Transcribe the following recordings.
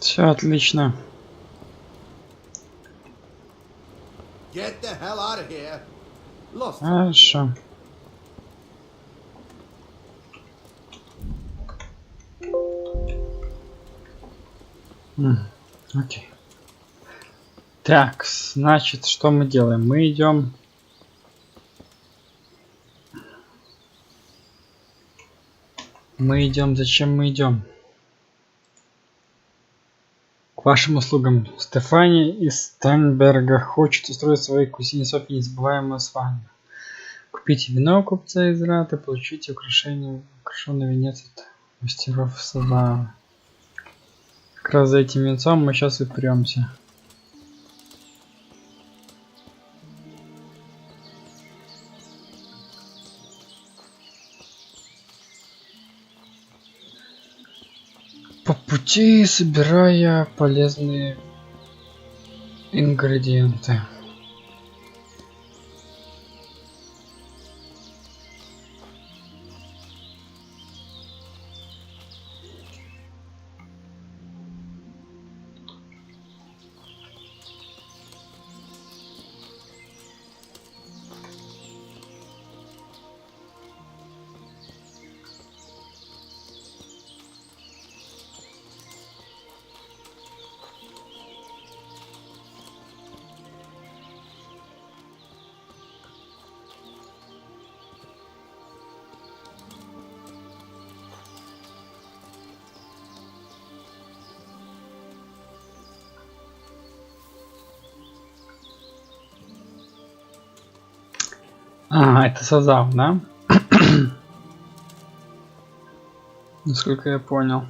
Все отлично. Хорошо. Окей. Так, значит, что мы делаем? Мы идем. Зачем мы идем? К вашим услугам. Стефани из Стайнберга хочет устроить своей кузине Софье незабываемую свадьбу. Купите вино у купца из Раты, получите украшение, украшенный венец от мастеров Славы. Как раз за этим венцом мы сейчас и премся. По пути собирая полезные ингредиенты. Это созав, да? Насколько я понял.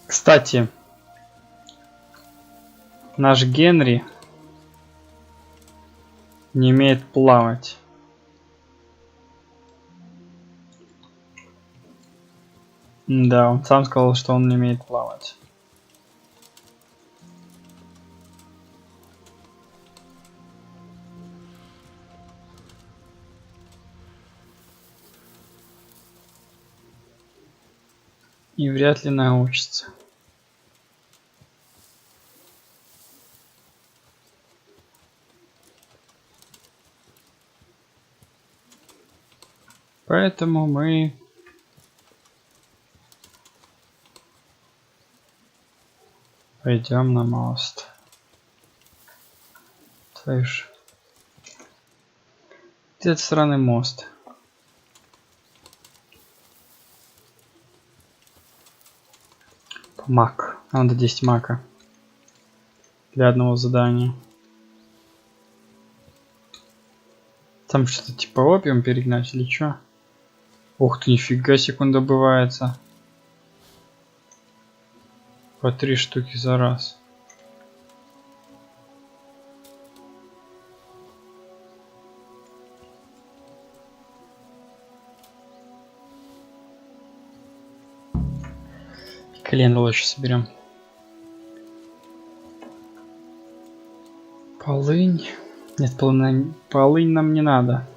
Кстати, наш Генри не умеет плавать. Да, он сам сказал, что он не умеет плавать. И вряд ли научится. Поэтому мы пойдем на мост. Слышь, с этой стороны мост. Мак. Надо 10 мака для одного задания. Там что-то типа опиум перегнать или что? Ух ты, нифига себе, он добывается. По 3 штуки за раз. Колен лучше соберем. Полынь. Нет, полынь нам не надо.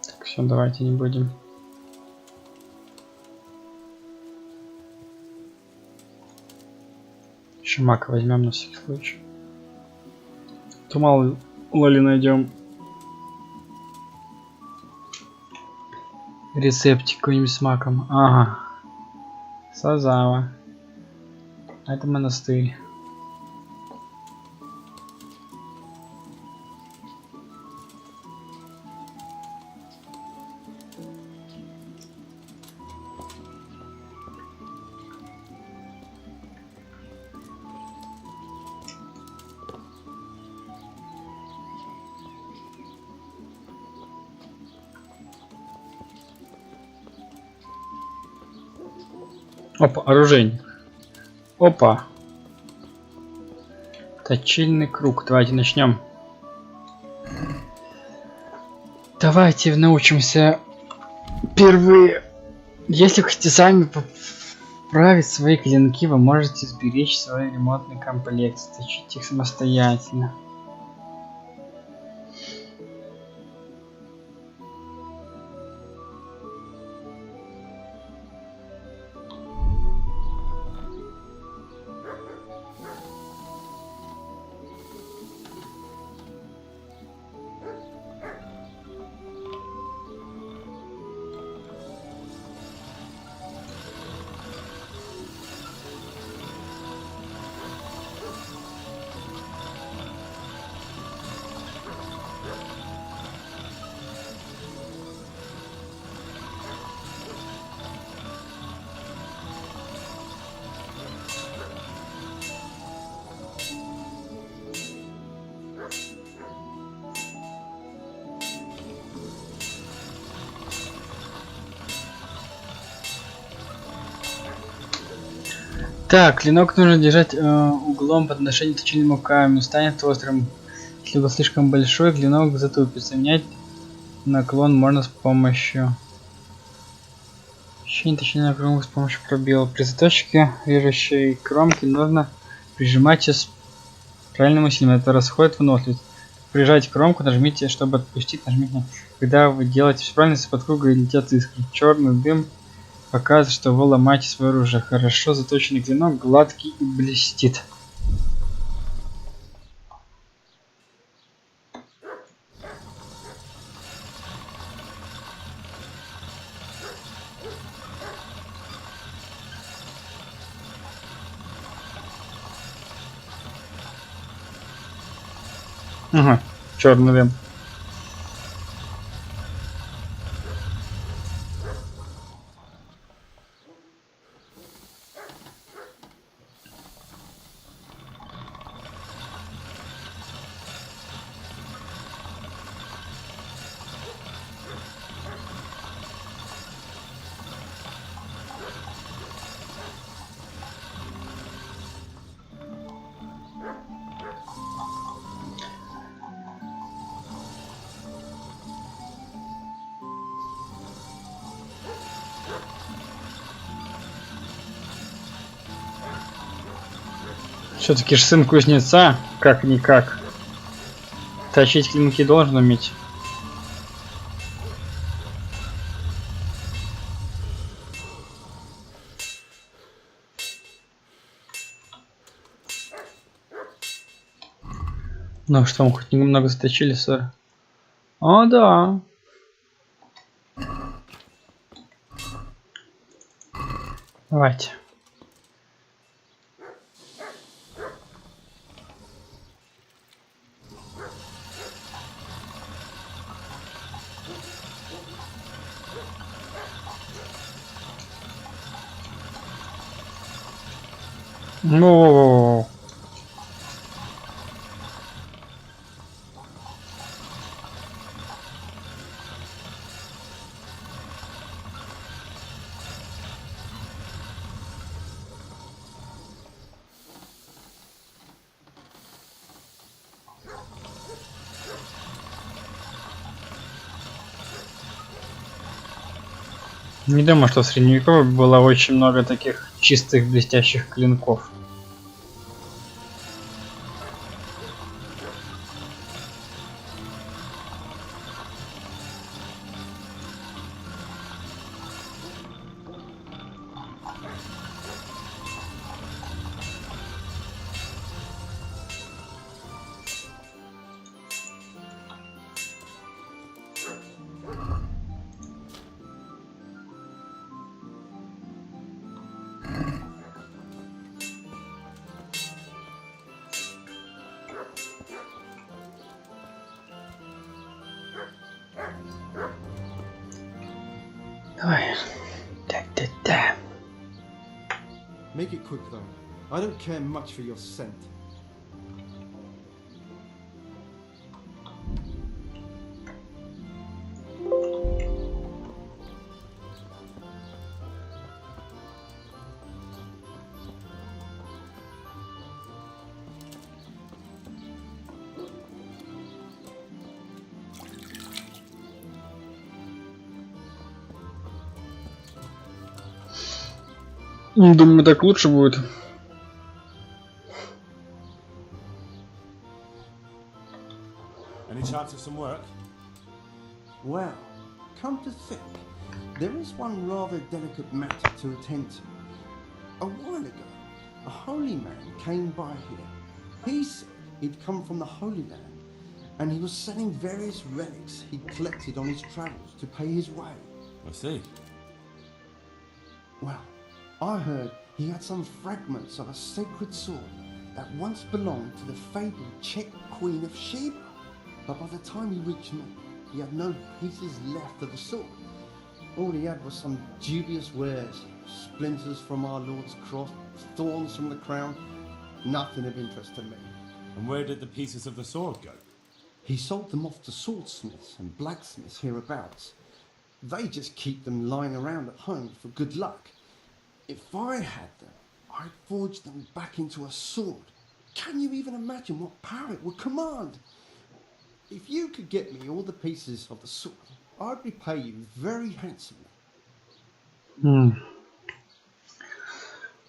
Так, все, давайте не будем. Еще мака возьмем на всякий случай. То мало ли найдем рецептик какой-нибудь с маком. Ага. Сазава. А это монастырь. Опа, оружейник. Опа. Точильный круг. Давайте начнем. Давайте научимся впервые Если хотите сами поправить свои клинки, вы можете сберечь свой ремонтный комплект, сточить их самостоятельно. Так, клинок нужно держать углом по отношению к точильному камню. Станет острым. Если угол слишком большой, клинок затупится. Менять наклон можно с помощью ощущения точильного кромки с помощью пробела. При заточке режущей кромки нужно прижимать ее с правильным усилием. Это расходит выносливость. Прижать кромку, нажмите, чтобы отпустить, нажмите. Когда вы делаете все правильно, из-под круга летят искры. Черный дым показывает, что вы ломаете свое оружие. Хорошо заточенный клинок гладкий и блестит. Ага, черный дым. Все-таки ж сын кузнеца, как-никак. Точить клинки должен уметь. Ну что, мы хоть немного заточили, сэр? О, да. Давайте. Ну. Не думаю, что в средневековье было очень много таких чистых блестящих клинков. Давай. Да. Make it quick though. I don't care much for your scent. Думаю, так лучше будет. Any chance of some work? Well, come to think, there is one rather delicate matter to attend to. A while ago, a holy man came by here. He said he'd come from the Holy Land, and he was selling various relics he'd collected on his travels to pay his way. I see. Well, I heard he had some fragments of a sacred sword that once belonged to the fabled Czech Queen of Sheba. But by the time he reached me, he had no pieces left of the sword. All he had was some dubious wares, splinters from our Lord's cross, thorns from the crown, nothing of interest to me. And where did the pieces of the sword go? He sold them off to swordsmiths and blacksmiths hereabouts. They just keep them lying around at home for good luck. If I had them, I'd forge them back into a sword. Can you even imagine what power it would command? If you could get me all the pieces of the sword, I'd repay you very handsomely.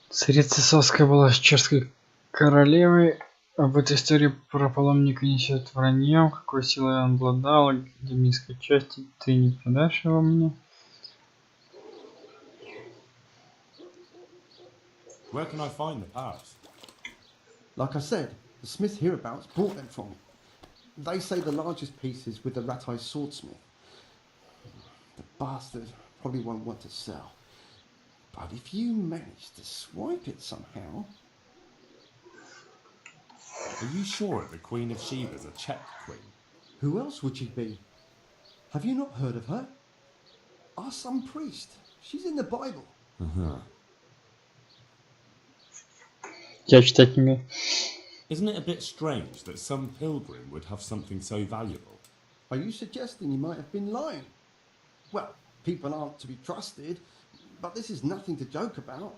Царица Соска была с чешской королевой. Об этой истории про паломника несет враньем. Какой силой он обладал, где низкой части ты не продашь его мне? Where can I find the parts? Like I said, the smith hereabouts bought them from me. They say the largest piece is with the Ratai swordsmith. The bastard probably won't want to sell. But if you manage to swipe it somehow... Are you sure the Queen of Sheba's a Czech queen? Who else would she be? Have you not heard of her? Ask some priest. She's in the Bible. Я читать не умею. Isn't it a bit strange that some pilgrim would have something so valuable? Are you suggesting he might have been lying? Well, people aren't to be trusted, but this is nothing to joke about.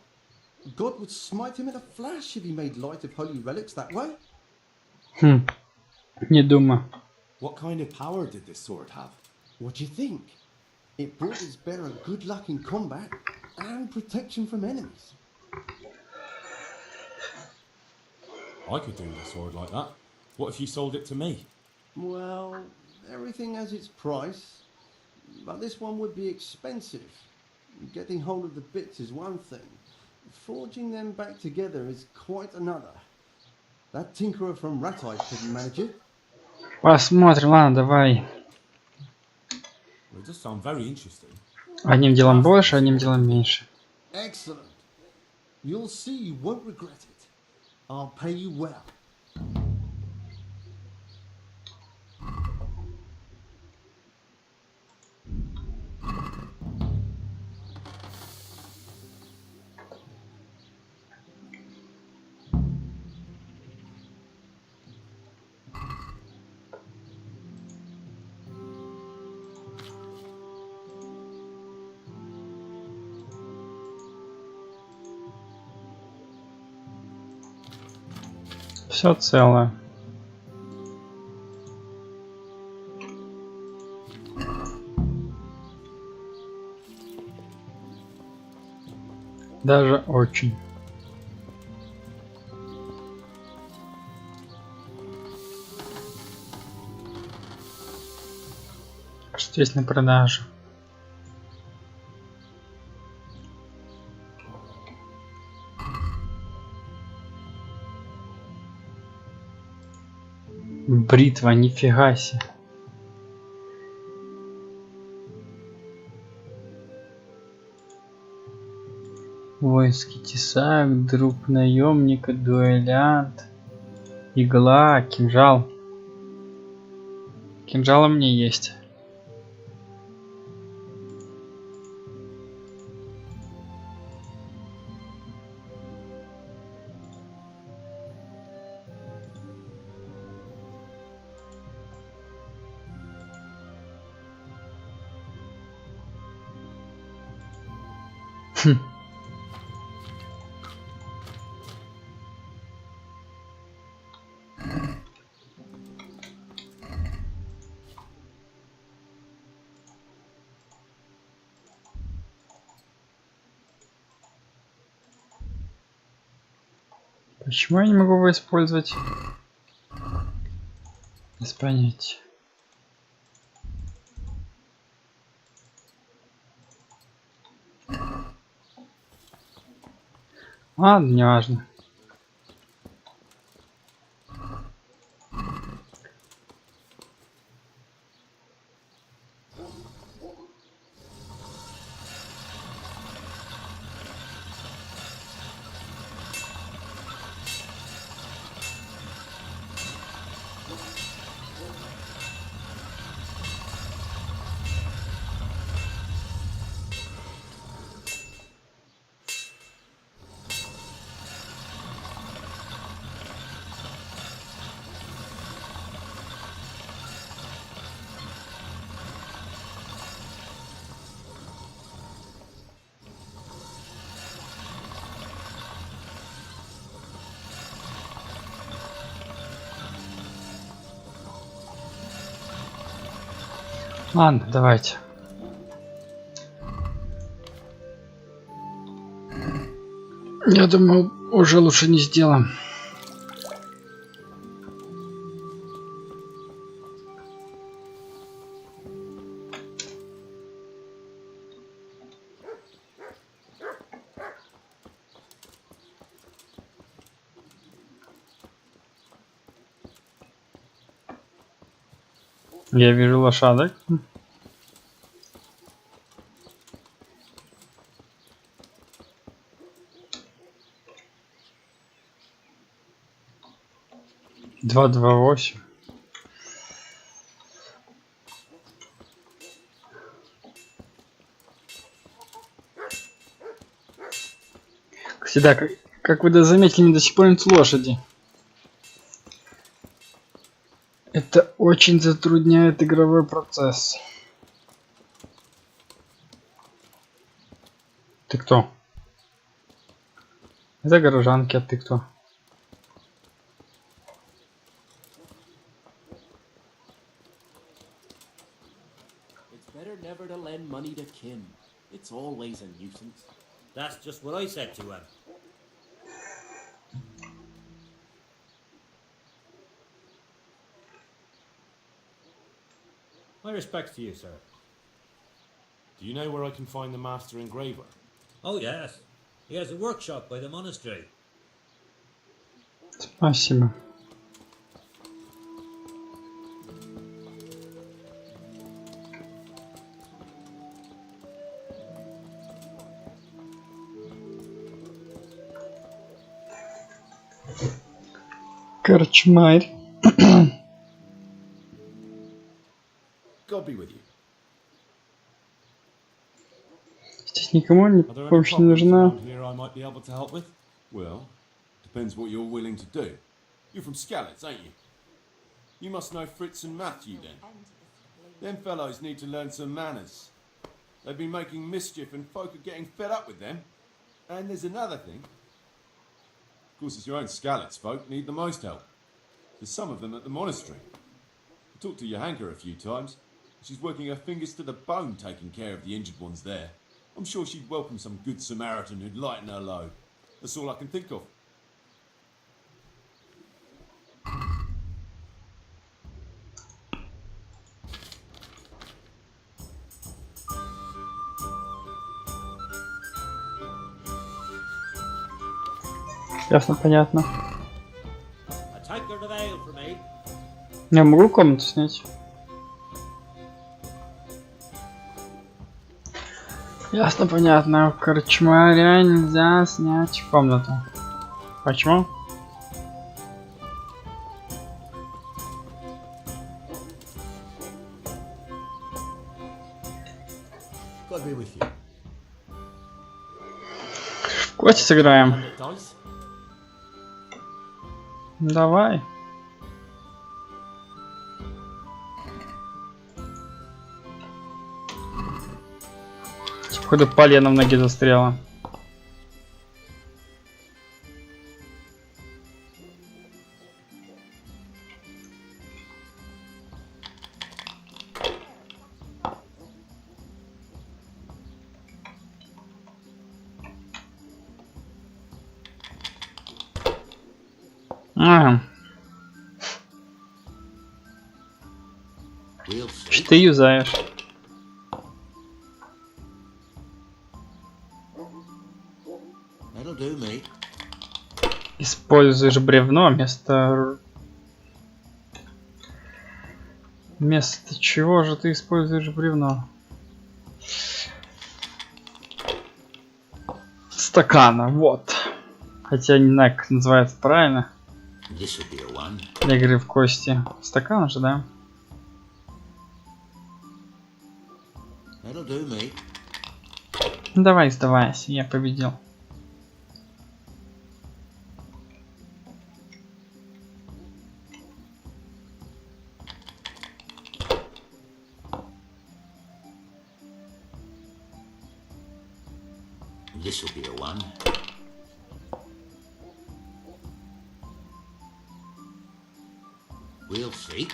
God would smite him in a flash if he made light of holy relics that way. Не думаю. What kind of power did this sword have? What do you think? It brought its bearer good luck in combat and protection from enemies. I could do with a sword like that. What if you sold it to me? Well, everything has its price, but this one would be expensive. Getting hold of the bits is one thing. Forging them back together is quite another. That tinkerer from Ratai couldn't manage it. Посмотрим, ладно, давай. Well, it does sound very interesting. Одним делом больше, одним делом меньше. Excellent. You'll see you won't regret it. I'll pay you well. Все целое. Даже очень. Что есть на продажу? Бритва, нифига себе. Воинский тесак, друг наемника, дуэлянт, игла, кинжал. Кинжал у меня есть. Почему я не могу его использовать? Без понятия. Ладно, неважно. Ладно, давайте. Я думаю, уже лучше не сделаем. Я вижу лошадок. Два 8. Всегда, как вы заметили, мне до сих пор нет лошади. Это очень затрудняет игровой процесс. Ты кто? Это горожанки, а ты кто? Never to lend money to Kim. It's always a nuisance. That's just what I said to him. My respects to you, sir. Do you know where I can find the master engraver? Oh, yes. He has a workshop by the monastery. Спасибо. Корчмарь. God be with you. Здесь никому не Are there any помощь не problems нужна. around here I might be able to help with? Well, depends what you're willing to do. You're from Skalitz, ain't you? You must know Fritz and Matthew then. Them fellows need to learn some manners. They've been making mischief and folk are getting fed up with them. And there's another thing. Of course, it's your own Skalitz folk need the most help. There's some of them at the monastery. I talked to Johanka a few times. She's working her fingers to the bone taking care of the injured ones there. I'm sure she'd welcome some good Samaritan who'd lighten her load. That's all I can think of. Ясно, понятно. A tankard of ale for me. Я могу комнату снять? Ясно, понятно. В корчмаре нельзя снять комнату. Почему? God be with you. В кости сыграем. Dice? Давай. Походу полено в ноги застряло. А, We'll see. что ты юзаешь? That'll do me. Используешь бревно вместо... Вместо чего же ты используешь бревно? Стакана, вот. Хотя не знаю, как называется правильно. This will be a one. Для игры в кости. Стакан же, да? That'll do me. Ну, давай, сдавайся, я победил. This will be a one. We'll see.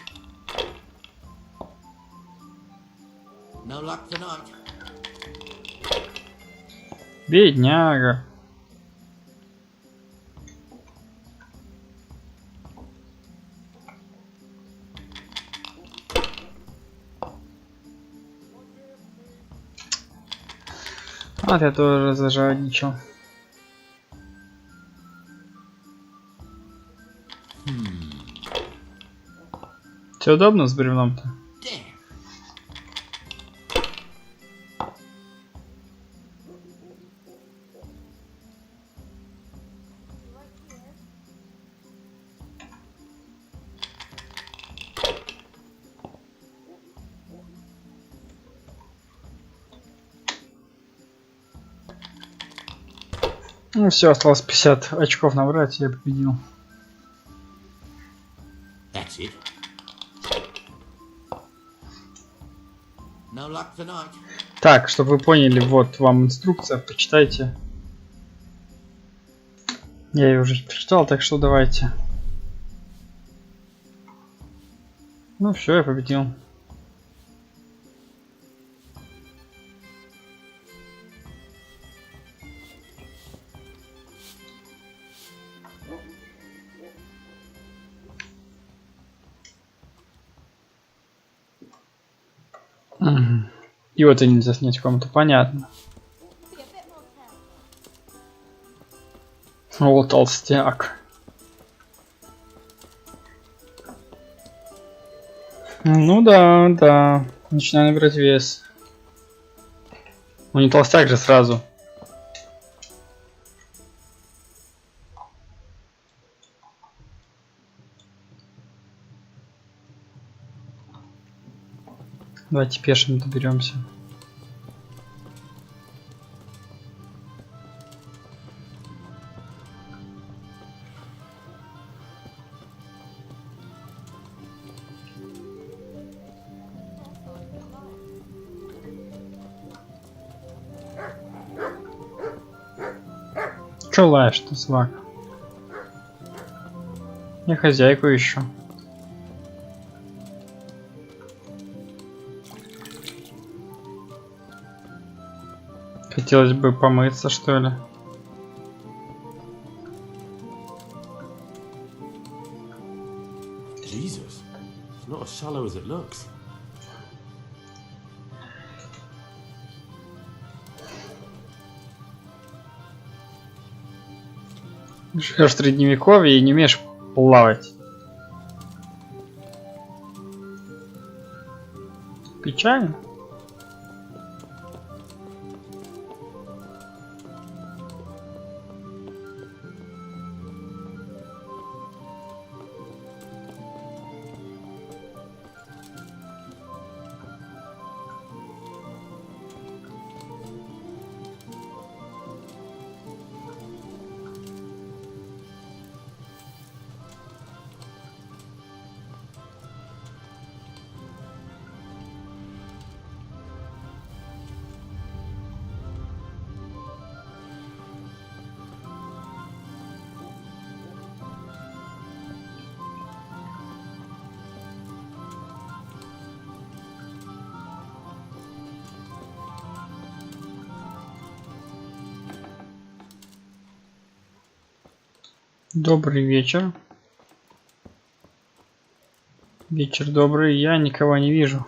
No luck tonight. Бедняга. Вот я тоже зажадничал. Все удобно с бревном-то? Damn. Ну все, осталось 50 очков набрать, я победил. That's it. No luck tonight. Так, чтобы вы поняли, вот вам инструкция, почитайте. Я ее уже прочитал, так что давайте. Ну все, я победил. Мгм. И вот и нельзя снять комнату, понятно. О, толстяк. Ну да, да. Начинаю набирать вес. Ну не толстяк же сразу. Давайте пешим доберемся. Чё лаешь-то, свак? Я хозяйку ищу. Хотелось бы помыться, что ли. Jesus, it's not as shallow as it looks. Живешь в средневековье и не умеешь плавать. Печально. Добрый вечер. Вечер добрый, я никого не вижу.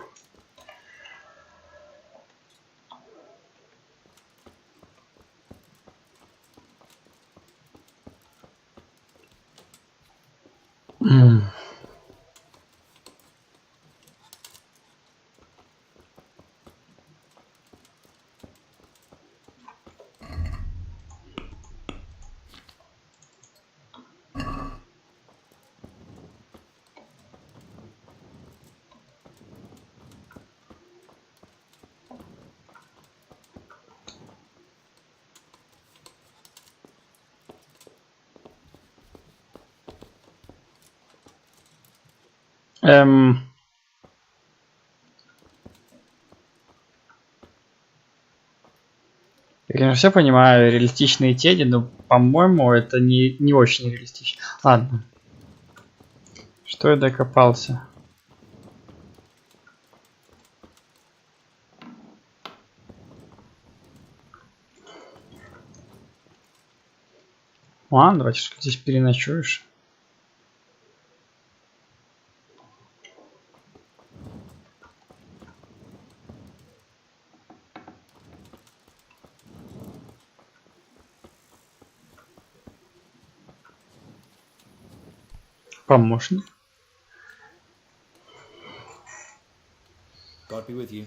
Я, конечно, все понимаю, реалистичные тени, но, по-моему, это не очень реалистично. Ладно. Что я докопался? Ладно, давайте что здесь переночуешь. Помощник. God be with you.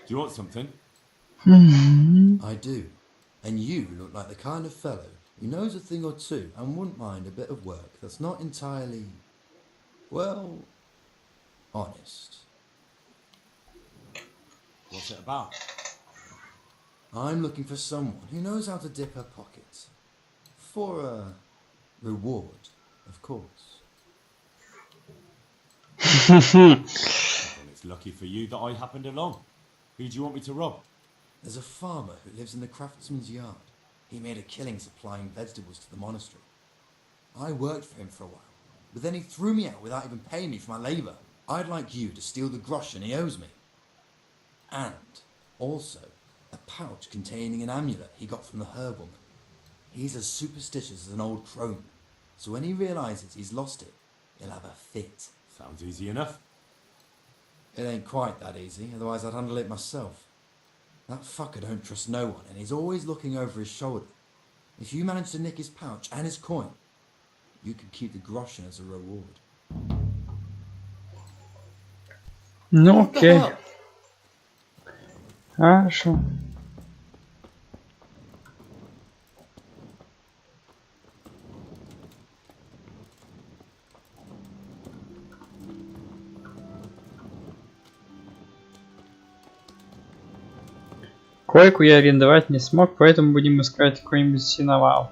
Do you want something? I do. And you look like the kind of fellow who knows a thing or two and wouldn't mind a bit of work that's not entirely, well, honest. What's it about? I'm looking for someone who knows how to dip her pockets. For a reward, of course. Well, it's lucky for you that I happened along. Who do you want me to rob? There's a farmer who lives in the craftsman's yard. He made a killing supplying vegetables to the monastery. I worked for him for a while, but then he threw me out without even paying me for my labour. I'd like you to steal the groschen he owes me. And also a pouch containing an amulet he got from the herbalman. He's as superstitious as an old crone, so when he realises he's lost it, he'll have a fit. Sounds easy enough. It ain't quite that easy, otherwise I'd handle it myself. That fucker don't trust no one, and he's always looking over his shoulder. If you manage to nick his pouch and his coin, you can keep the groschen as a reward. Ну окей. Хорошо. Койку я арендовать не смог, поэтому будем искать какой-нибудь сеновал.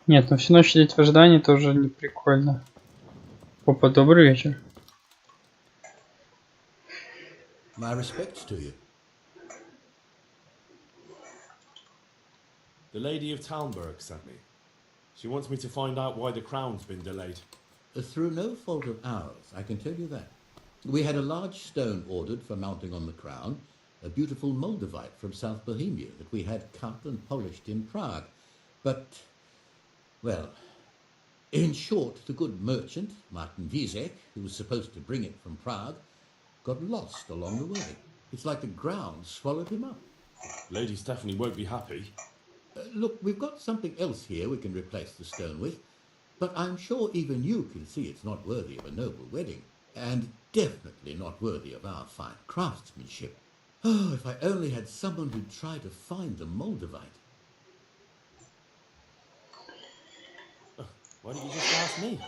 Нет, ну всю ночь сидеть в ожидании тоже не прикольно. Опа, добрый вечер. My respects to you. The Lady of Talmberg sent me. She wants me to find out why the crown's been delayed. Through no fault of ours, I can tell you that. We had a large stone ordered for mounting on the crown, a beautiful Moldavite from South Bohemia that we had cut and polished in Prague. But, well, in short, the good merchant, Martin Wiesek, who was supposed to bring it from Prague, got lost along the way. It's like the ground swallowed him up. Lady Stephanie won't be happy. Look, we've got something else here we can replace the stone with, but I'm sure even you can see it's not worthy of a noble wedding. and definitely not worthy of our fine craftsmanship. Oh, if I only had someone who'd try to find the Moldavite. Why don't you just ask me?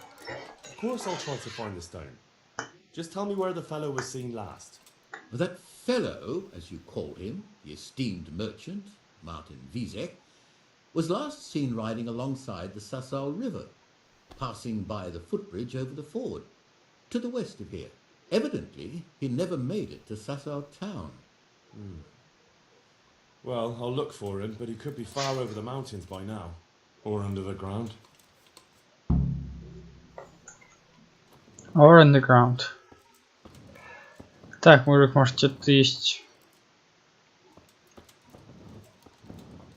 Of course I'll try to find the stone. Just tell me where the fellow was seen last. That fellow, as you call him, the esteemed merchant, Martin Wieseck, was last seen riding alongside the Sassau River, passing by the footbridge over the ford, to the west of here. Evidently, he never made it to Sassau town. Well, I'll look for him, but he could be far over the mountains by now. Or under the ground. Or underground. Так, мужик, может, что-то есть.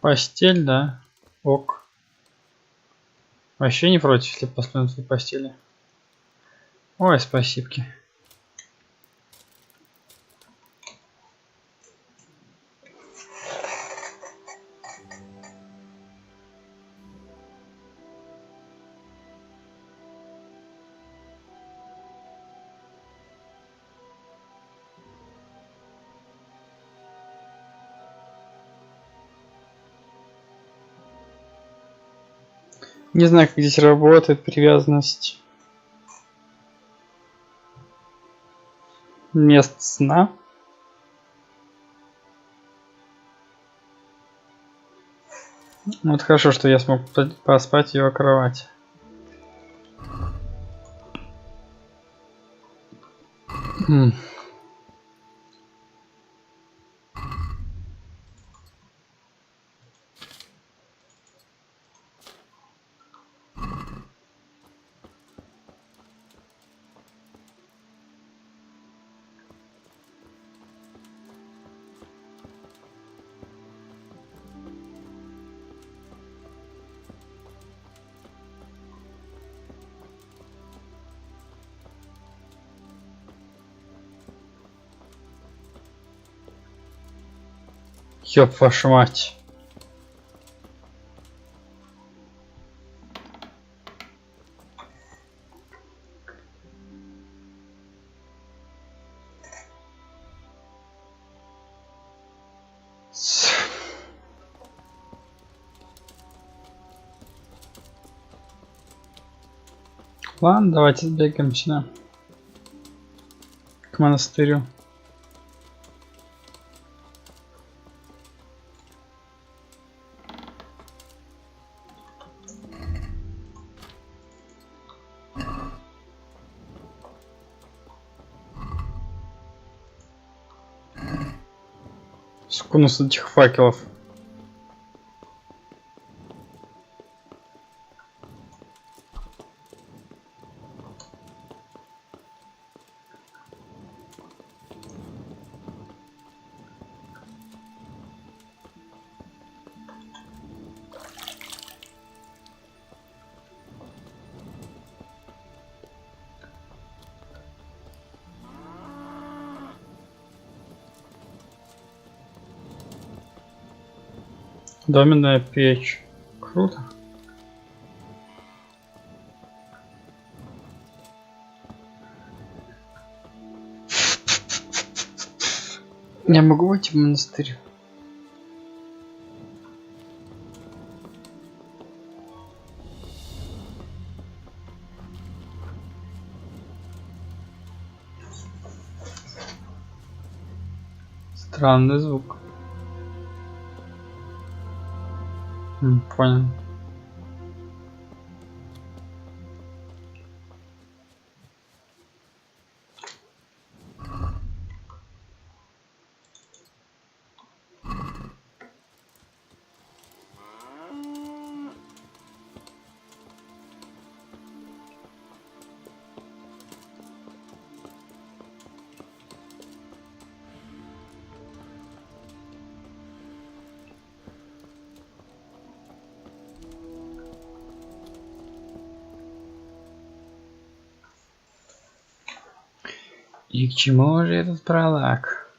Постель, да? Ок. Вообще не против, если посмотрим твои постели. Ой, спасибки. Не знаю, как здесь работает привязанность мест сна. Вот хорошо, что я смог поспать в его кровати. Ёб вашу мать. Ладно, давайте сбегаем сюда. К монастырю. Сколько у нас этих факелов? Доменная печь. Круто. Я могу войти в монастырь? Странный звук. Понял. И к чему же этот пролаг?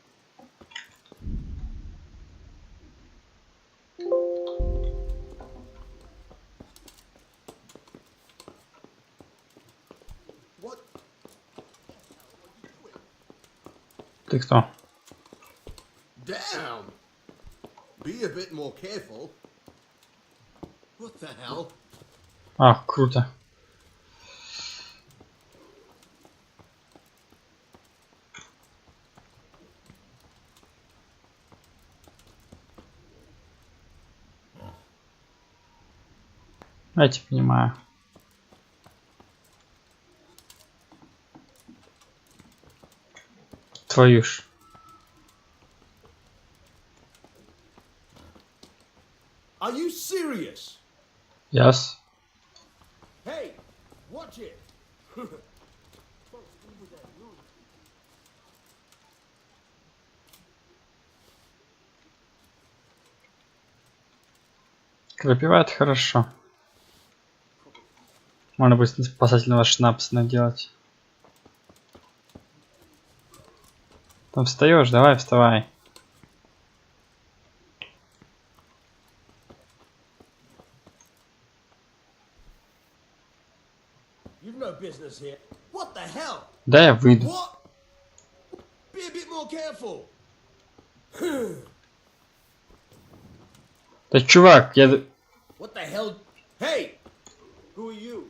Ты кто? Damn! Be a bit more careful. What the hell? Ах, круто. Я тебя понимаю. Твою ж. Are you serious? Yes. Hey, watch it. Крапива это хорошо. Можно будет спасательного шнапса наделать. Там встаешь, давай, вставай. You've no business here. What the hell? Да, я выйду. What? Be a bit more careful. Да, чувак, я... What the hell? Hey! Who are you?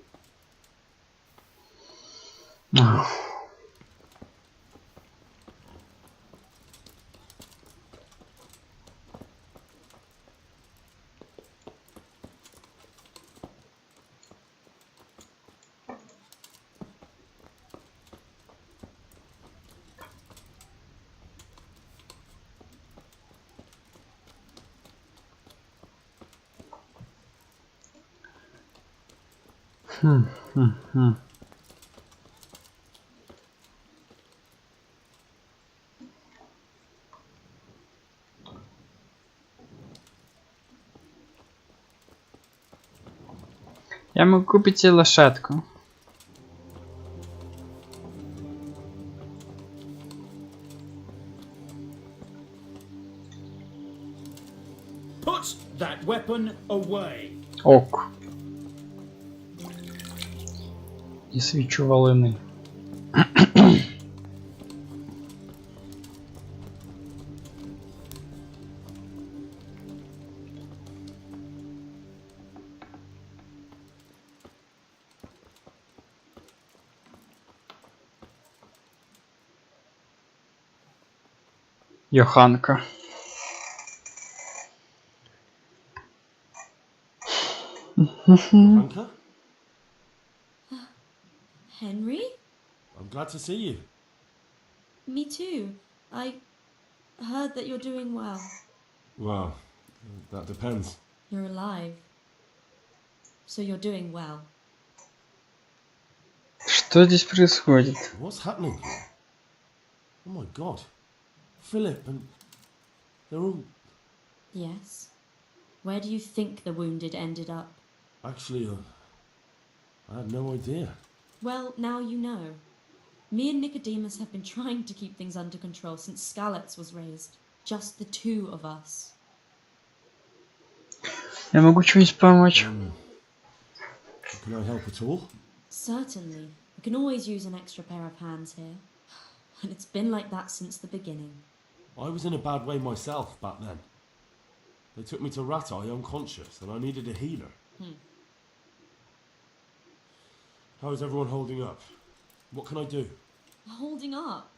Я могу купить себе лошадку. Put that weapon away. Ок. И свечу волыны. Йоханка. Hanka? Henry? I'm glad to see you. Me too. I heard that you're doing well. Well, that depends. You're alive. So you're doing well. Что здесь происходит? What's happening here? Oh my god. Philip and... they're all... Yes. Where do you think the wounded ended up? Actually, I had no idea. Well, now you know. Me and Nicodemus have been trying to keep things under control since Skalitz was raised. Just the two of us. Я могу что-нибудь помочь? Can I help at all? Certainly. We can always use an extra pair of hands here. And it's been like that since the beginning. I was in a bad way myself back then. They took me to Ratai unconscious and I needed a healer. How is everyone holding up? What can I do? Holding up.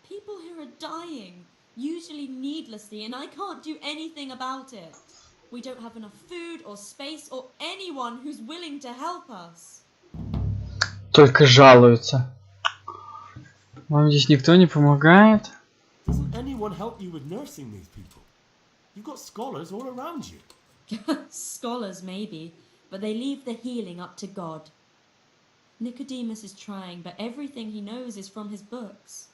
People here are dying, usually needlessly, and I can't do anything about it. We don't have enough food or space or anyone who's willing to help us. Только жалуются. Вам здесь никто не помогает? Doesn't anyone help you with nursing these people? You've got scholars all around you. Scholars, maybe, but they leave the healing up to God. Nicodemus is trying, but everything he knows is from his books.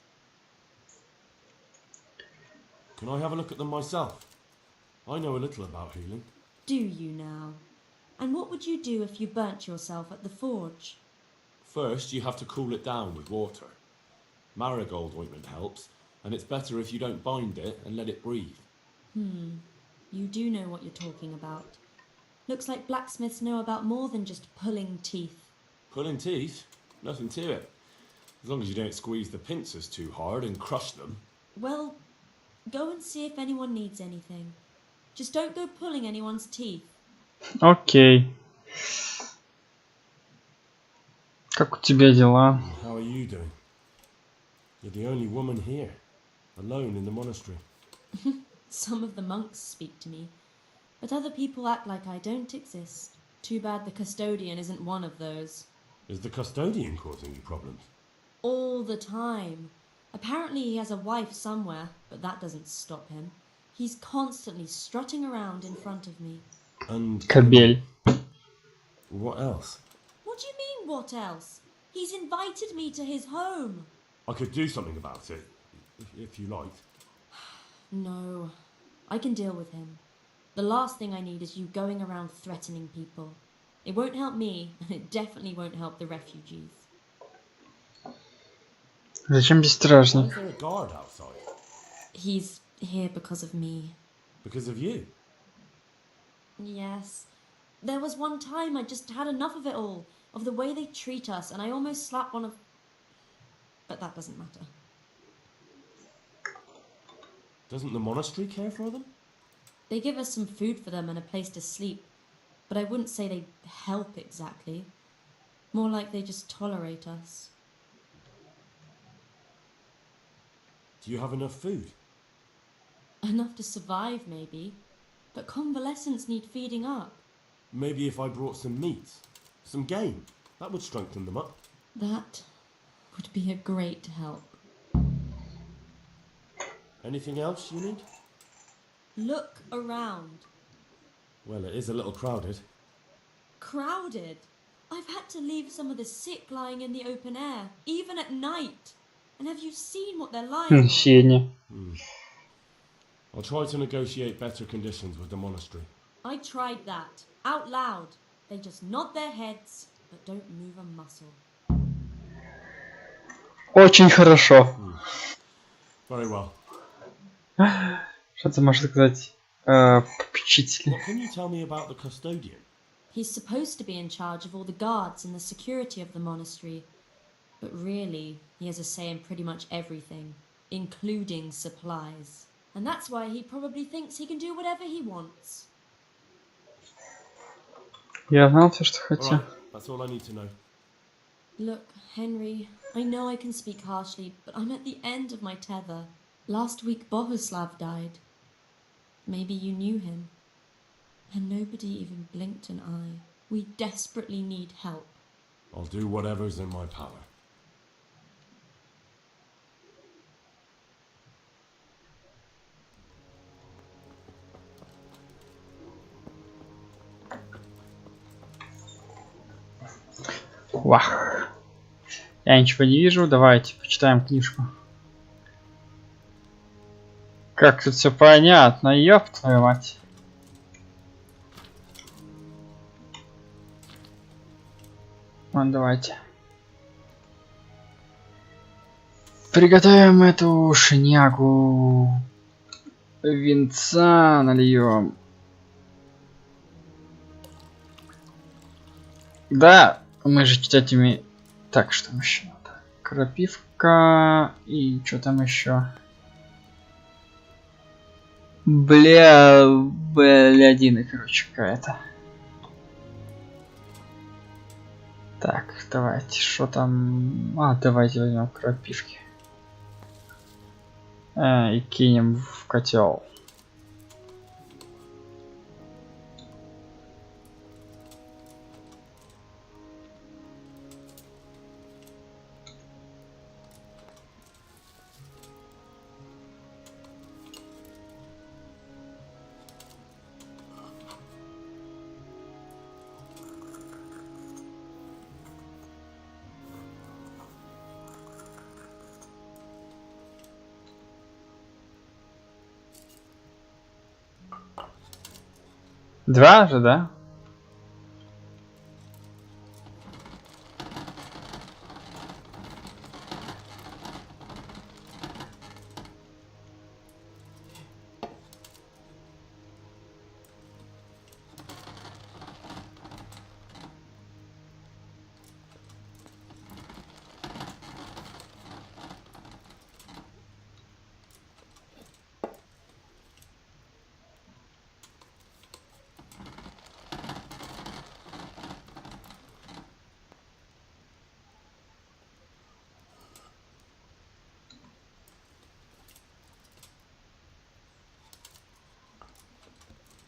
Can I have a look at them myself? I know a little about healing. Do you now? And what would you do if you burnt yourself at the forge? First, you have to cool it down with water. Marigold ointment helps, and it's better if you don't bind it and let it breathe. You do know what you're talking about. Looks like blacksmiths know about more than just pulling teeth. Pulling teeth? Nothing to it. As long as you don't squeeze the pincers too hard and crush them. Well, go and see if anyone needs anything. Just don't go pulling anyone's teeth. Окей. Как у тебя дела? How are you doing? You're the only woman here, alone in the monastery. Some of the monks speak to me, but other people act like I don't exist. Too bad the custodian isn't one of those. Is the custodian causing you problems? All the time. Apparently he has a wife somewhere, but that doesn't stop him. He's constantly strutting around in front of me. And Кобель. what else? What do you mean, what else? He's invited me to his home. I could do something about it, if you liked. No, I can deal with him. The last thing I need is you going around threatening people. It won't help me, and it definitely won't help the refugees. Зачем здесь Why стражник? is there a guard outside? He's here because of me. Because of you? Yes. There was one time I just had enough of it all, of the way they treat us, and I almost slapped one of... But that doesn't matter. Doesn't the monastery care for them? They give us some food for them and a place to sleep, but I wouldn't say they help exactly. More like they just tolerate us. Do you have enough food? Enough to survive, maybe. But convalescents need feeding up. Maybe if I brought some meat, some game, that would strengthen them up. That would be a great help. Anything else you need? Look around. Well, it is a little crowded. Crowded. I've had to leave some of the sick lying in the open air, even at night. And have you seen what they're lying on? Сеня. I'll try to negotiate better conditions with the monastery. I tried that, out loud. They just nod their heads, but don't move a muscle. Очень хорошо. Very well. Что ты можешь сказать? Попечители. What can you tell me about the custodian? He's supposed to be in charge of all the guards and the security of the monastery. But really, he has a say in pretty much everything, including supplies. And that's why he probably thinks he can do whatever he wants. Я знал все, что хотел. Alright, that's all I need to know. Look, Henry, I know I can speak harshly, but I'm at the end of my tether. Last week Bohuslav died. Maybe you knew him. And nobody even blinked an eye. We desperately need help. I'll do whatever's in my power. Вах. Я ничего не вижу. Давайте почитаем книжку. Как тут все понятно, ёб твою мать. Вот, давайте. Приготовим эту шнягу. Винца нальем. Да, мы же читать умеем. Так, что там еще надо? Крапивка и что там еще? Блядина, короче, какая-то. Так, давайте, что там? Давайте возьмем крапивки. И кинем в котел. Два же, да?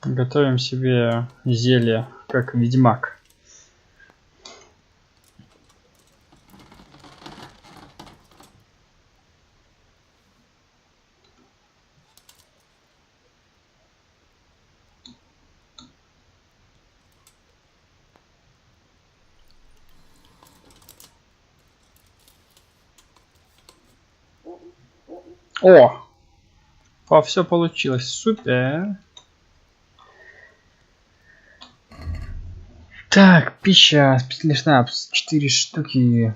Готовим себе зелье, как ведьмак. О! Все получилось. Супер. Так, пища, специальный шнапс, 4 штуки.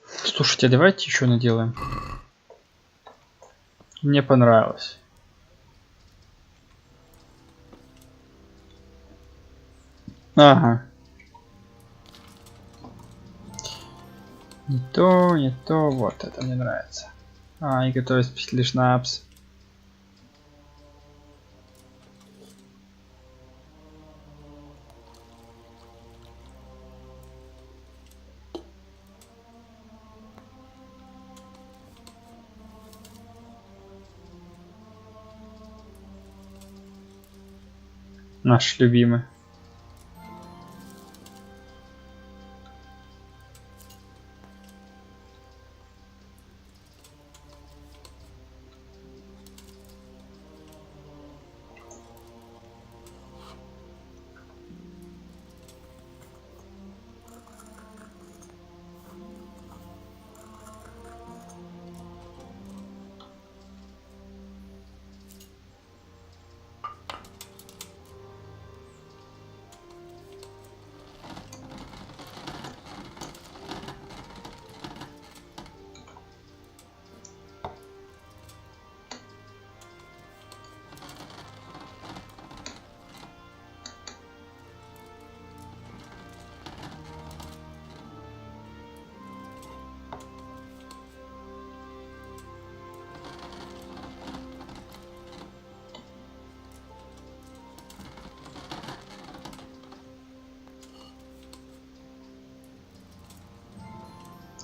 Слушайте, давайте еще наделаем. Мне понравилось. Ага. Не то, вот это мне нравится. И готовить специальный шнапс. Наш любимый.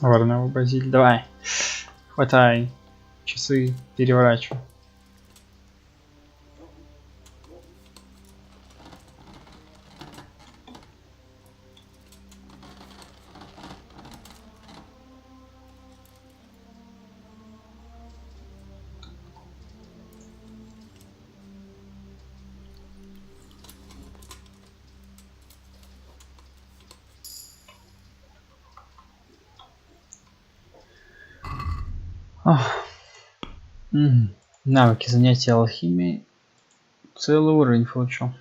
Варного базиль, давай. Хватай. Часы переворачивай. Навыки занятия алхимией. Целый уровень получил.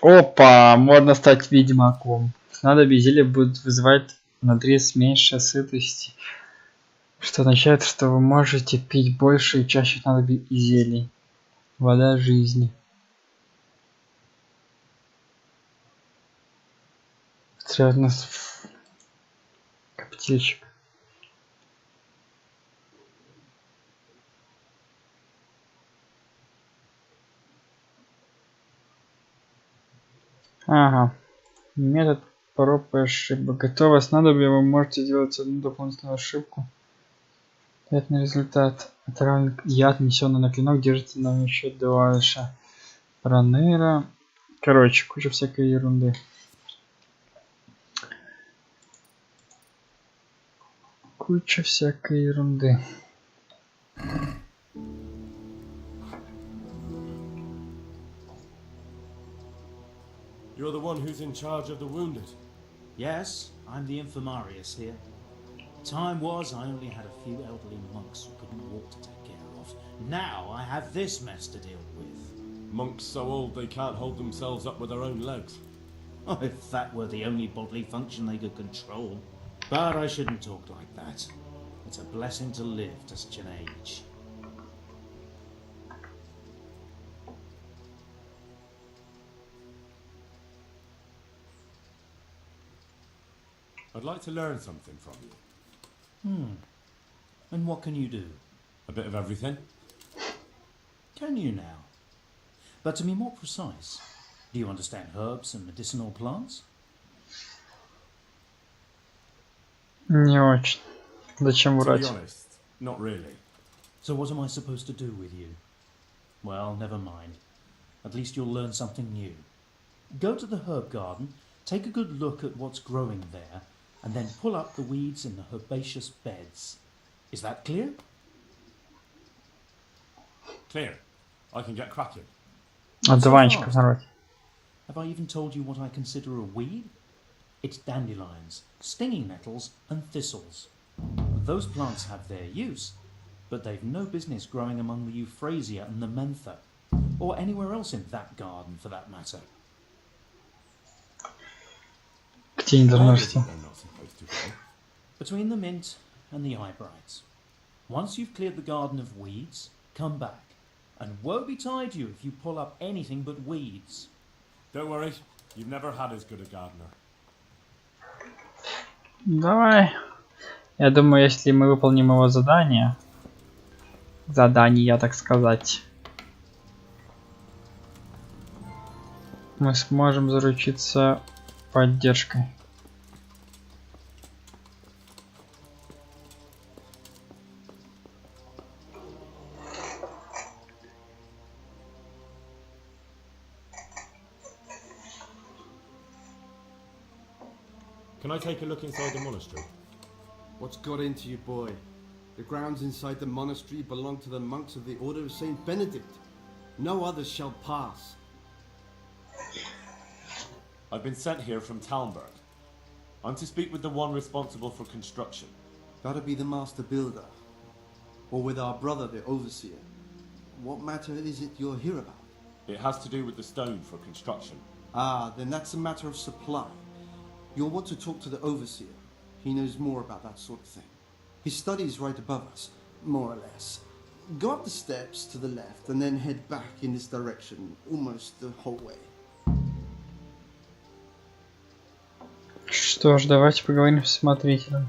Опа! Можно стать ведьмаком. Надо безделие будет вызывать надрез меньшей сытости. Что означает, что вы можете пить больше и чаще надобий и зелий. Вода жизни. Стрелять нас коптильщик. Ага. Метод проб и ошибок. Готово снадобье, вы можете делать одну дополнительную ошибку. Это результат. Отравленный яд, нанесенный на клинок, держится на еще дольше. Проныра. Короче, куча всякой ерунды. Куча всякой ерунды. You're the one who's in charge of the wounded. Yes, I'm the infirmarius here. Time was I only had a few elderly monks who couldn't walk to take care of. Now I have this mess to deal with. Monks so old they can't hold themselves up with their own legs. Oh, if that were the only bodily function they could control. But I shouldn't talk like that. It's a blessing to live to such an age. I'd like to learn something from you. And what can you do? A bit of everything. Can you now? But to be more precise, do you understand herbs and medicinal plants? Не очень. Зачем To be врать? honest, not really. So what am I supposed to do with you? Well, never mind. At least you'll learn something new. Go to the herb garden, take a good look at what's growing there, and then pull up the weeds in the herbaceous beds. Is that clear? Clear. I can get cracking. Одуванчиков народ. Have I even told you what I consider a weed? It's dandelions, stinging nettles, and thistles. Those plants have their use, but they've no business growing among the euphrasia and the mentha, or anywhere else in that garden for that matter. Где не должно Where is it расти? they're not supposed to grow? Between the mint and the eyebrights. Once you've cleared the garden of weeds, come back, and woe betide you if you pull up anything but weeds. Don't worry, you've never had as good a gardener. Давай. Я думаю, если мы выполним его задание, так сказать, мы сможем заручиться поддержкой. Can I take a look inside the monastery? What's got into you, boy? The grounds inside the monastery belong to the monks of the Order of Saint Benedict. No others shall pass. I've been sent here from Talmberg. I'm to speak with the one responsible for construction. Gotta be the master builder. Or with our brother, the overseer. What matter is it you're here about? It has to do with the stone for construction. Ah, then that's a matter of supply. You'll want to talk to the overseer. He knows more about that sort of thing. His study is right above us, more or less. Go up the steps to the left and then head back in this direction, almost the whole way. Что ж, давайте поговорим с смотрителем.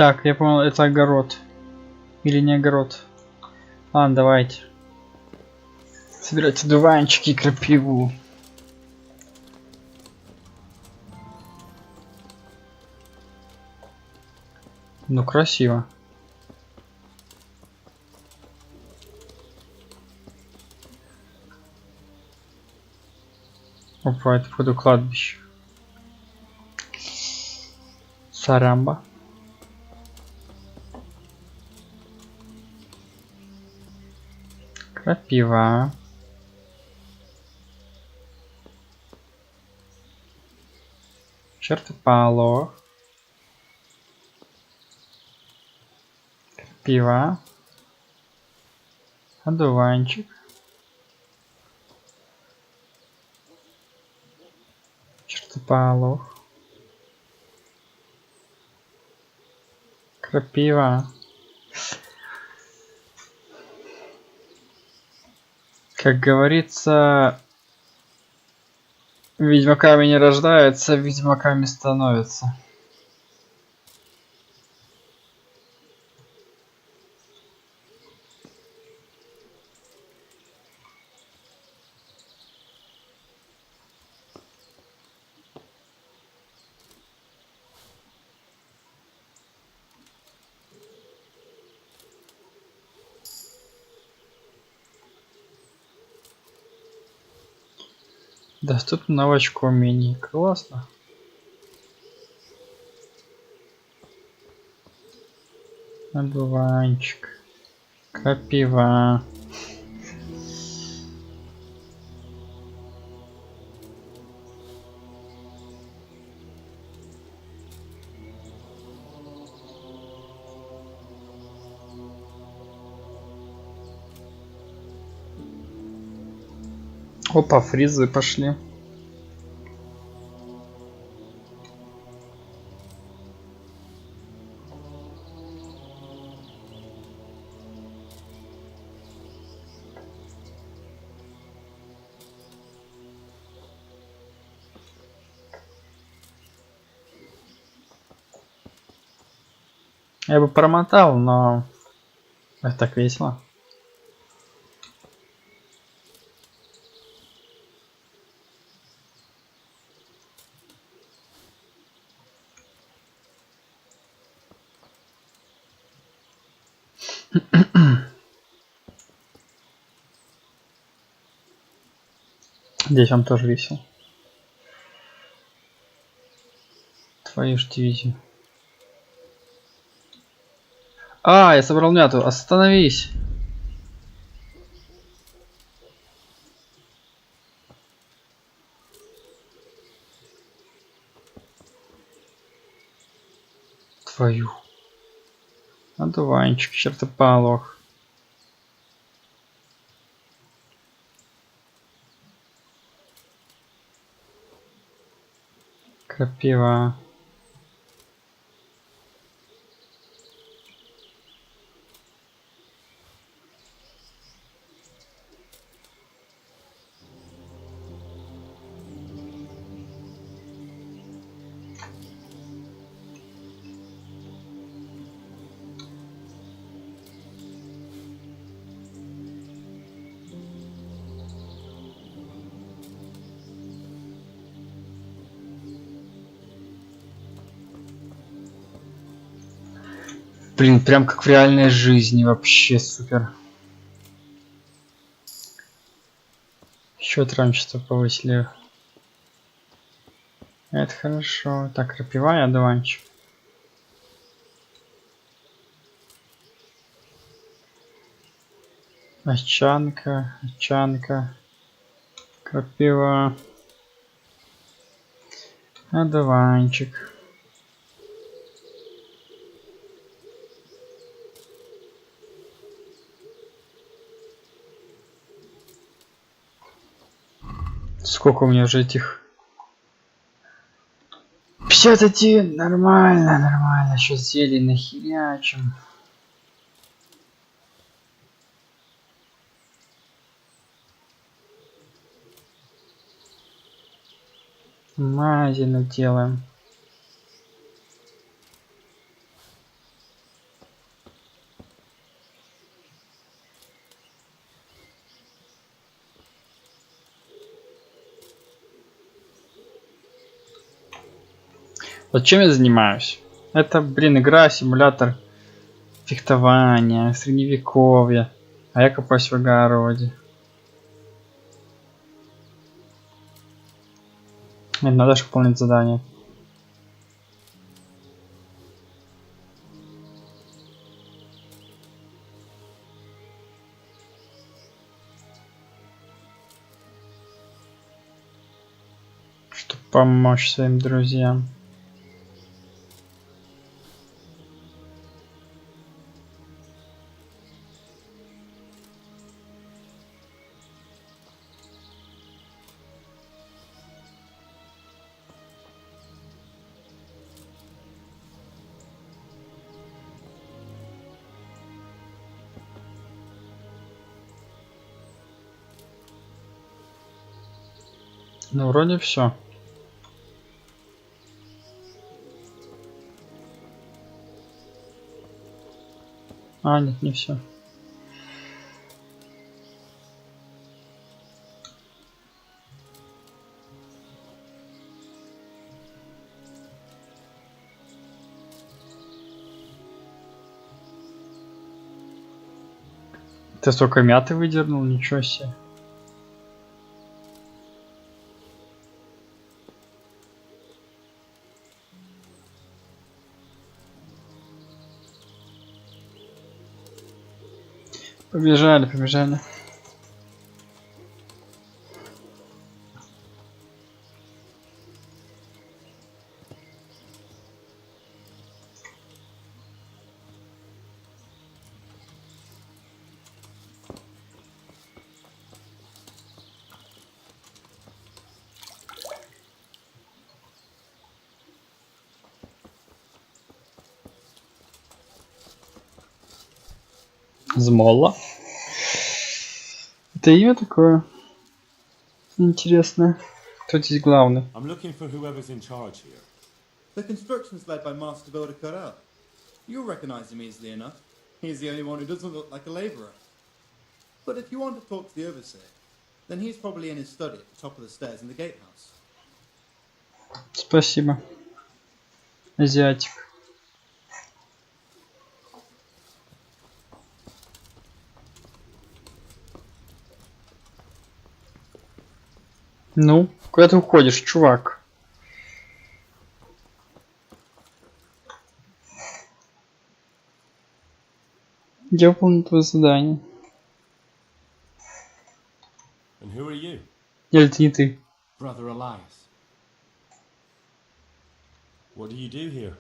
Так, я понял, это огород. Или не огород. Ладно, давайте. Собирайте дуванчики и крапиву. Ну, красиво. Опа, это походу кладбище. Сарамба. Крапива. Чертополох. Крапива. Одуванчик. Чертополох. Крапива. Как говорится, ведьмаками не рождаются, ведьмаками становятся. Доступно навычка умений. Классно. Одуванчик. Крапива. Опа, фризы пошли. Я бы промотал, но это так весело. Здесь он тоже висел. Твою ж дивизию. А, я собрал мяту. Остановись. Твою. Одуванчик, чертополох. Крапива. Блин, прям как в реальной жизни, вообще супер. Еще транчество повысили. Это хорошо. Так, крапива и одуванчик. Овчанка, овчанка, крапива, одуванчик. Сколько у меня уже этих? 51, нормально, нормально. Сейчас зелень нахерячим. Мази наделаем. Вот чем я занимаюсь? Это, блин, игра, симулятор фехтования, средневековья. А я копаюсь в огороде. Мне надо же выполнить задание. Чтобы помочь своим друзьям. Ну, вроде все. А, нет, не все. Ты столько мяты выдернул, ничего себе. Побежали, побежали. Змола. Это имя такое интересное. Кто здесь главный? I'm looking for whoever's in charge here. The construction's led by Master Builder Corral. You'll recognize him easily enough. He's the only one who doesn't look like a labourer. But if you want to talk to the overseer, then he's probably in his study at the top of the stairs in the gatehouse. Спасибо. Азиатик. Ну, куда ты уходишь, чувак? Я выполнил твое задание. And who are you? Или это не ты? Brother Elias. What do you do here?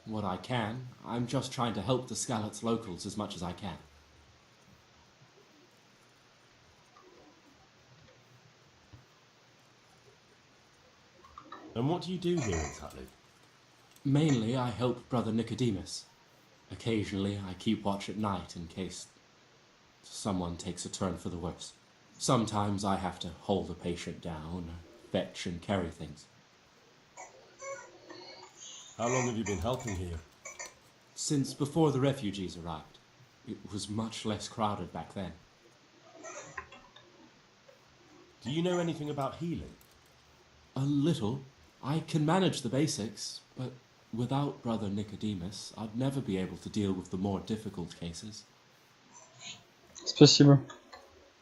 What I can. I'm just trying to help the Skalitz locals as much as I can. And what do you do here exactly? Mainly, I help Brother Nicodemus. Occasionally, I keep watch at night in case someone takes a turn for the worse. Sometimes I have to hold a patient down, fetch and carry things. How long have you been helping here? Since before the refugees arrived. It was much less crowded back then. Do you know anything about healing? A little. I can manage the basics, but without Brother Nicodemus, I'd never be able to deal with the more difficult cases. Спасибо.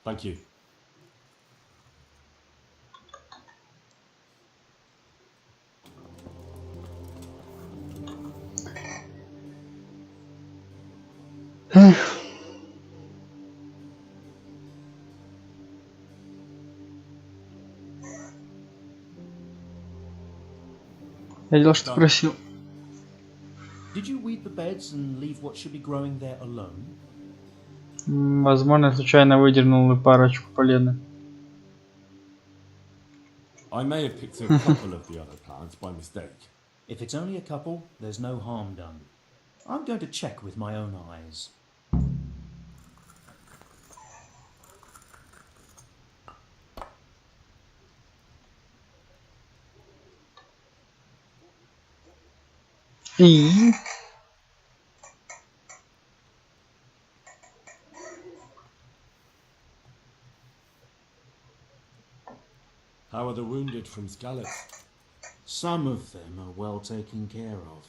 Thank you. Я делал, что просил. Did you weed the beds and leave what should be growing there alone? Возможно, я случайно выдернул парочку полена. I may have picked a couple of the other plants by mistake. If it's only a couple, there's no harm done. I'm going to check with my own eyes. И... How are the wounded from Skalitz? Some of them are well taken care of,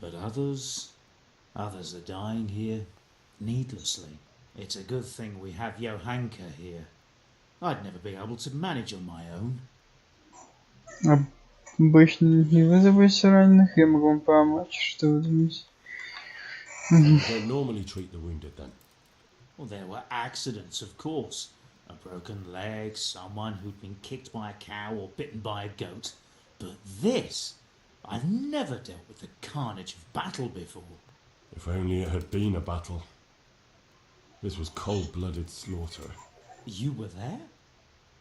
but others are dying here needlessly. It's a good thing we have Johanka here. I'd never be able to manage on my own. Обычно не вызовите раненых, я могу вам помочь. Что вы думаете? You don't normally treat the wounded then? Well, there were accidents, of course. A broken leg, someone who'd been kicked by a cow or bitten by a goat. But this, I've never dealt with the carnage of battle before. If only it had been a battle. This was cold-blooded slaughter. You were there?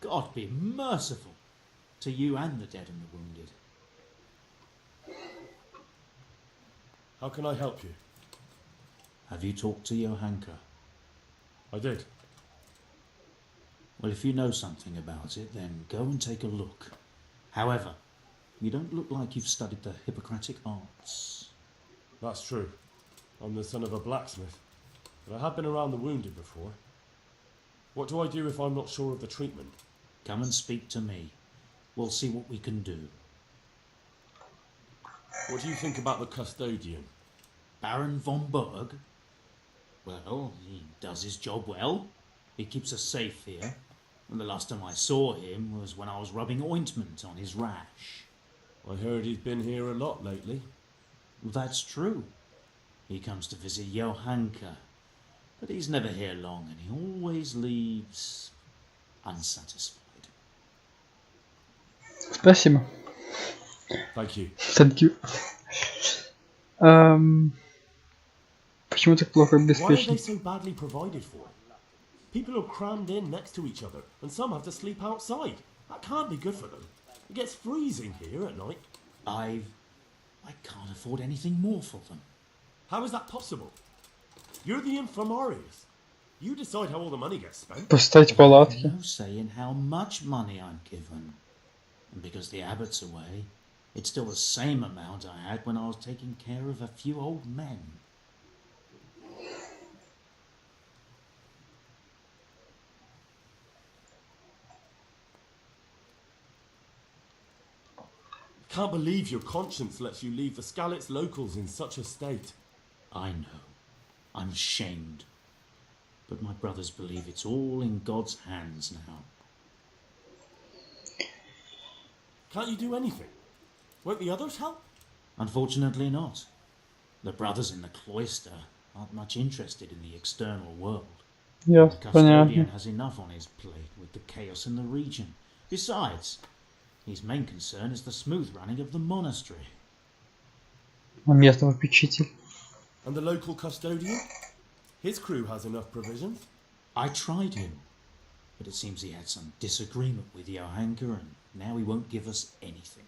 God be merciful to you and the dead and the wounded. How can I help you? Have you talked to Johanka? I did. Well, if you know something about it, then go and take a look. However, you don't look like you've studied the Hippocratic arts. That's true. I'm the son of a blacksmith. But I have been around the wounded before. What do I do if I'm not sure of the treatment? Come and speak to me. We'll see what we can do. What do you think about the custodian? Baron von Berg? Well, he does his job well. He keeps us safe here. And the last time I saw him was when I was rubbing ointment on his rash. I heard he's been here a lot lately. That's true. He comes to visit Johanka. But he's never here long, and he always leaves unsatisfied. Спасибо. Thank you. Thank you. Почему так плохо Why are обеспечен? they so badly provided for? People are crammed in next to each other, and some have to sleep outside. That can't be good for them. It gets freezing here at night. I can't afford anything more for them. How is that possible? You're the infirmarius. You decide how all the money gets spent. Поставить палатки. No say in how much money I'm given. And because the abbot's away, it's still the same amount I had when I was taking care of a few old men. Can't believe your conscience lets you leave the Skalitz locals in such a state. I know. I'm ashamed. But my brothers believe it's all in God's hands now. Can't you do anything? Won't the others help? Unfortunately not. The brothers in the cloister aren't much interested in the external world. The custodian has enough on his plate with the chaos in the region. Besides, his main concern is the smooth running of the monastery. Местный попечитель. And the local custodian? His crew has enough provisions. I tried him, but it seems he had some disagreement with Johanka and now he won't give us anything.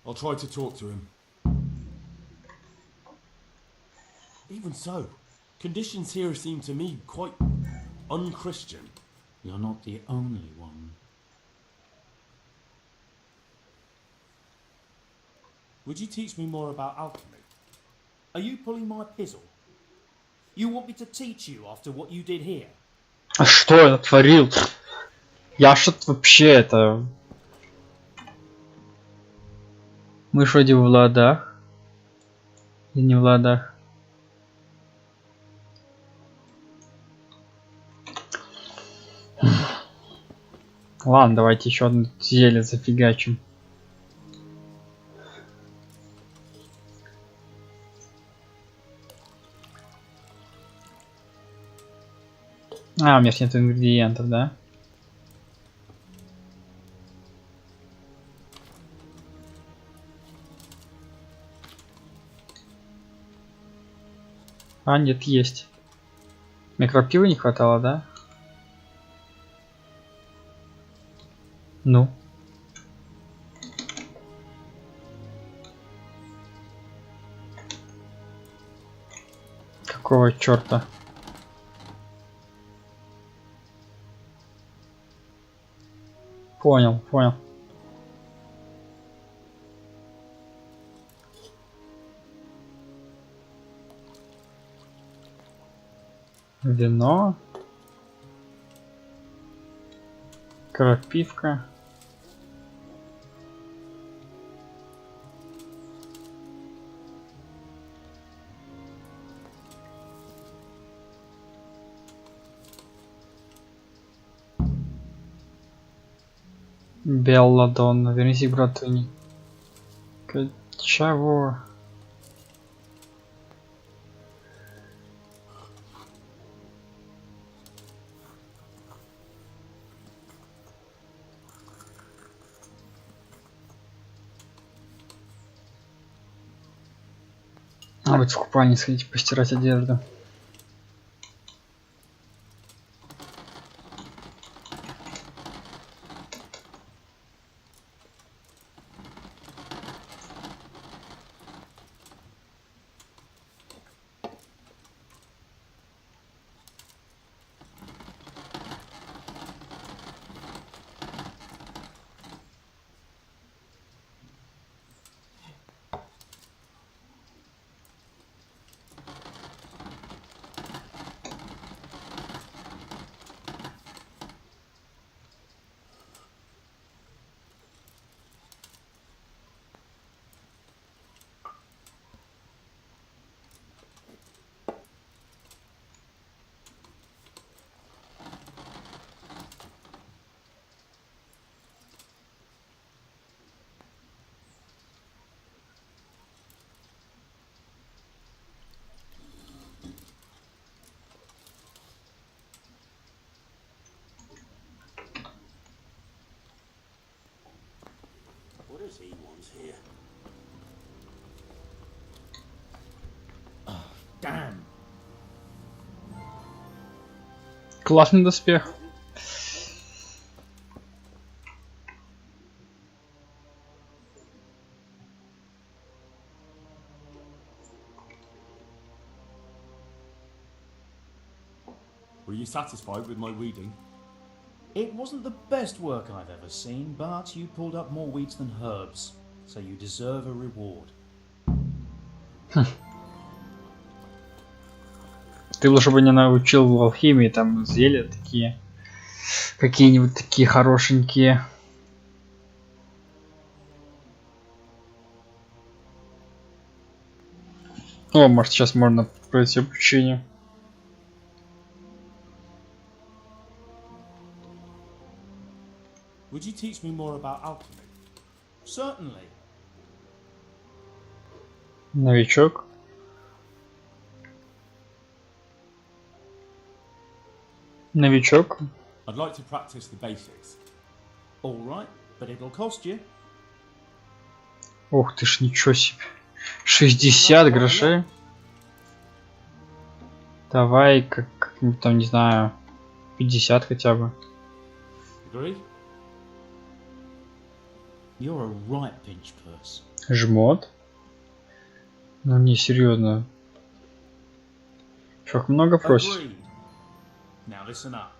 I'll try to talk to him. Even so, conditions here seem to me quite un-Christian. You're not the only one. Would you teach me more about alchemy? Are you pulling my pizzle? You want me to teach you after what you did here? А что я творил? Я что-то вообще это... Мы ж вроде в ладах. Или не в ладах? Ладно, давайте еще одну зелье зафигачим. А, у меня ж нет ингредиентов, да? А, нет, есть. Микропива не хватало, да? Ну. Какого черта? Понял, понял. Вино. Крапивка. Белладонна. Вернись к братыне. Чего? А вот в купальне сходить постирать одежду. He wants here. Oh, damn. Классный доспех. Were you satisfied with my weeding? It wasn't the best work I've ever seen, but you pulled up more weeds than herbs, so you deserve a reward. Ты лучше бы не научил в алхимии, там зелья такие. Какие-нибудь такие хорошенькие. О, может сейчас можно пройти обучение. Would Would you teach me more about alchemy? Certainly. Новичок. Новичок. I'd like to practice the basics. All right, but it'll cost you. Ух ты ж, ничего себе. 60 грошей. Давай, как-нибудь там, не знаю, 50 хотя бы. Agree? You're a right pinch purse. Жмот. Ну не серьезно. Чувак много просит. Agreed. Now listen up.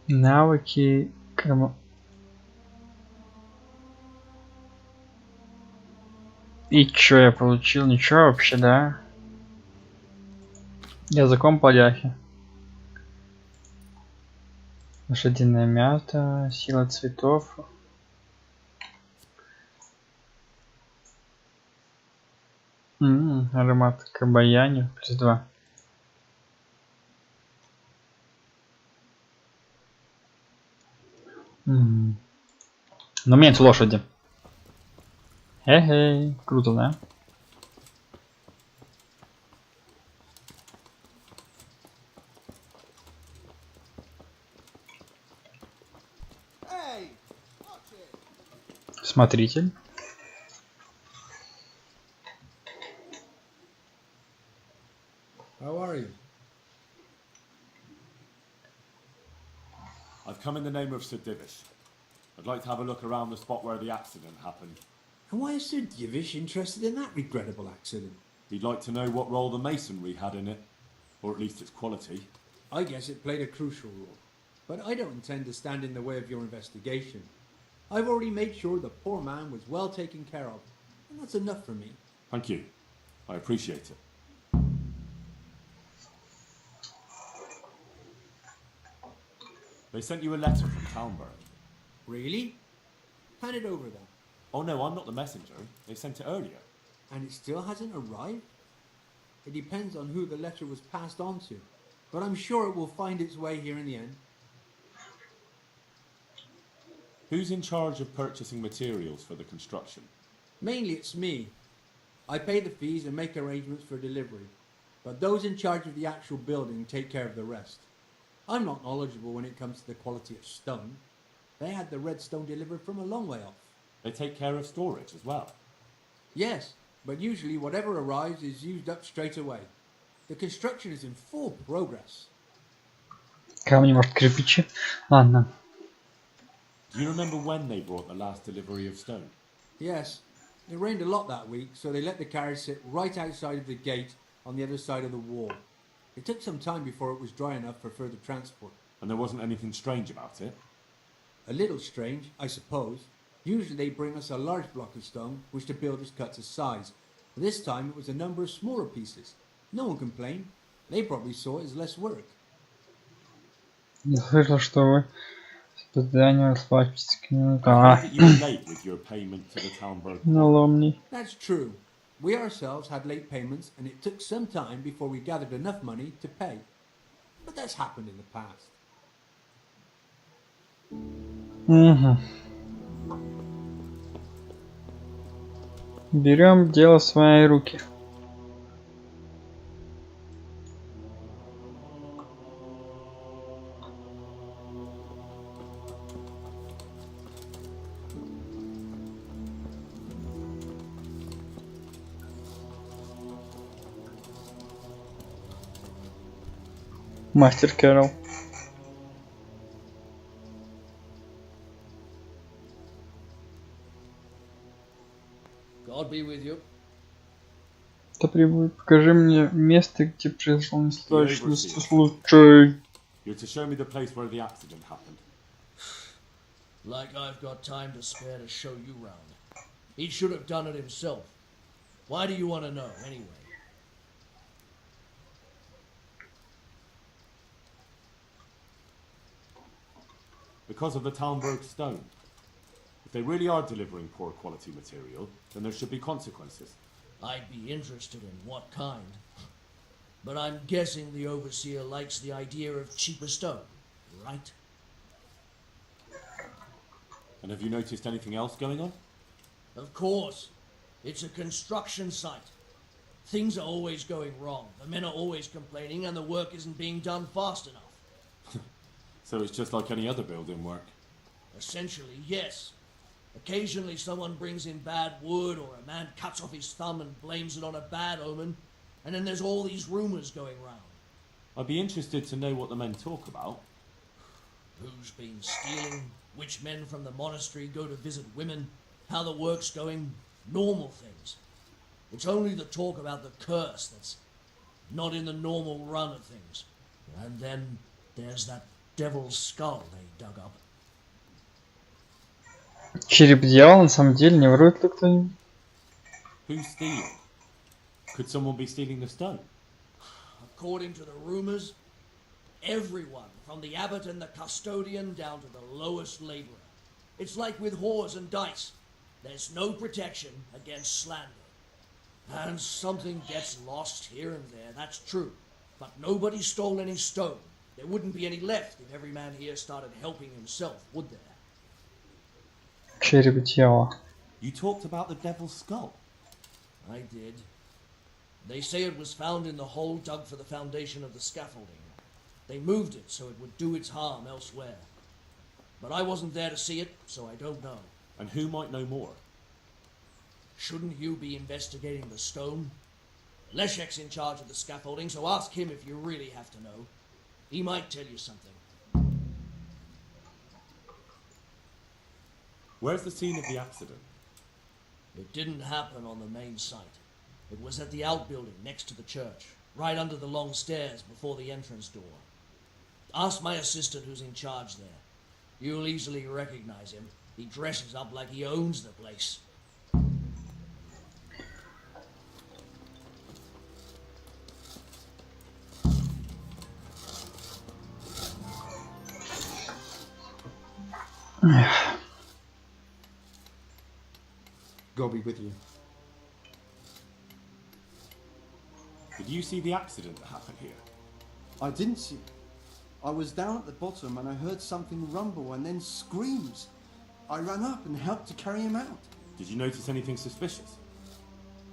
Навыки. И чё я получил? Ничего вообще, да? Языком поляхи. Лошадиная мята, сила цветов. Аромат кабаяни +2. Но меньше лошади. Эй, круто, да? Смотритель. How are you? I've come in the name of Sir Divish. I'd like to have a look around the spot where the accident happened. And why is Sir Divish interested in that regrettable accident? He'd like to know what role the masonry had in it, or at least its quality. I guess it played a crucial role. But I don't intend to stand in the way of your investigation. I've already made sure the poor man was well taken care of, and that's enough for me. Thank you. I appreciate it. They sent you a letter from Talmberg. Really? Hand it over then. Oh no, I'm not the messenger. They sent it earlier. And it still hasn't arrived? It depends on who the letter was passed on to, but I'm sure it will find its way here in the end. Who's in charge of purchasing materials for the construction? Mainly it's me. I pay the fees and make arrangements for delivery, but those in charge of the actual building take care of the rest. I'm not knowledgeable when it comes to the quality of stone. They had the red stone delivered from a long way off. They take care of storage as well. Yes, but usually whatever arrives is used up straight away. The construction is in full progress. Камни, может, кирпичи? Ладно. Do you remember when they brought the last delivery of stone? Yes, it rained a lot that week, so they let the carriage sit right outside of the gate on the other side of the wall. It took some time before it was dry enough for further transport. And there wasn't anything strange about it? A little strange, I suppose. Usually they bring us a large block of stone, which the builders cut to size. But this time it was a number of smaller pieces. No one complained. They probably saw it as less work. Я слышал, что вы с зданием расплачиваетесь. I heard that you were late with your payment to the Talmberg. Наломный. That's true. We ourselves had late payments, and it took some time before we gathered enough money to pay. But that's happened in the past. Угу. Берем дело в свои руки. Мастер Кэрол. God be with you. Кто прибудет? Покажи мне место, где произошел неслышный overseer. случай. You're to show me the place where the accident happened. Like I've got time to spare to show you round. He should have done it himself. Why do you want to know, anyway? Because of the Talmberg stone. If they really are delivering poor quality material, then there should be consequences. I'd be interested in what kind. But I'm guessing the overseer likes the idea of cheaper stone, right? And have you noticed anything else going on? Of course. It's a construction site. Things are always going wrong. The men are always complaining and the work isn't being done fast enough. So it's just like any other building work? Essentially, yes. Occasionally someone brings in bad wood or a man cuts off his thumb and blames it on a bad omen. And then there's all these rumours going round. I'd be interested to know what the men talk about. Who's been stealing, which men from the monastery go to visit women, how the work's going, normal things. It's only the talk about the curse that's not in the normal run of things. And then there's that devil's skull they dug up. Череп дьявола, на самом деле, не ворует ли кто-нибудь? Who's stealing? Could someone be stealing the stone? According to the rumours, everyone, from the abbot and the custodian down to the lowest labourer. It's like with whores and dice. There's no protection against slander. And something gets lost here and there, that's true. But nobody stole any stone. There wouldn't be any left if every man here started helping himself, would there? Череп дьявола. You talked about the devil's skull. I did. They say it was found in the hole dug for the foundation of the scaffolding. They moved it so it would do its harm elsewhere. But I wasn't there to see it, so I don't know. And who might know more? Shouldn't you be investigating the stone? Leszek's in charge of the scaffolding, so ask him if you really have to know. He might tell you something. Where's the scene of the accident? It didn't happen on the main site. It was at the outbuilding next to the church, right under the long stairs before the entrance door. Ask my assistant who's in charge there. You'll easily recognize him. He dresses up like he owns the place. God be with you. Did you see the accident that happened here? I didn't see it. I was down at the bottom and I heard something rumble and then screams. I ran up and helped to carry him out. Did you notice anything suspicious?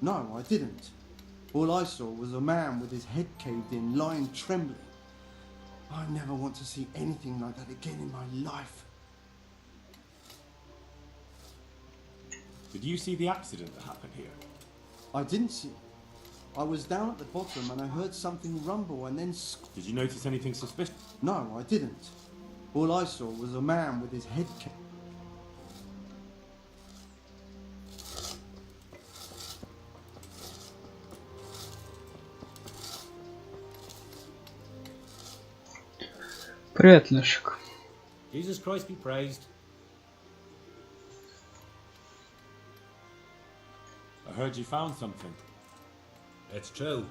No, I didn't. All I saw was a man with his head caved in, lying trembling. I never want to see anything like that again in my life. Did you see the accident that happened here? I didn't see it. I was down at the bottom and I heard something rumble and then Did you notice anything suspicious? No, I didn't. All I saw was a man with his head caved. Привет, Лешек. Jesus Christ be praised. I heard you found something. It's true.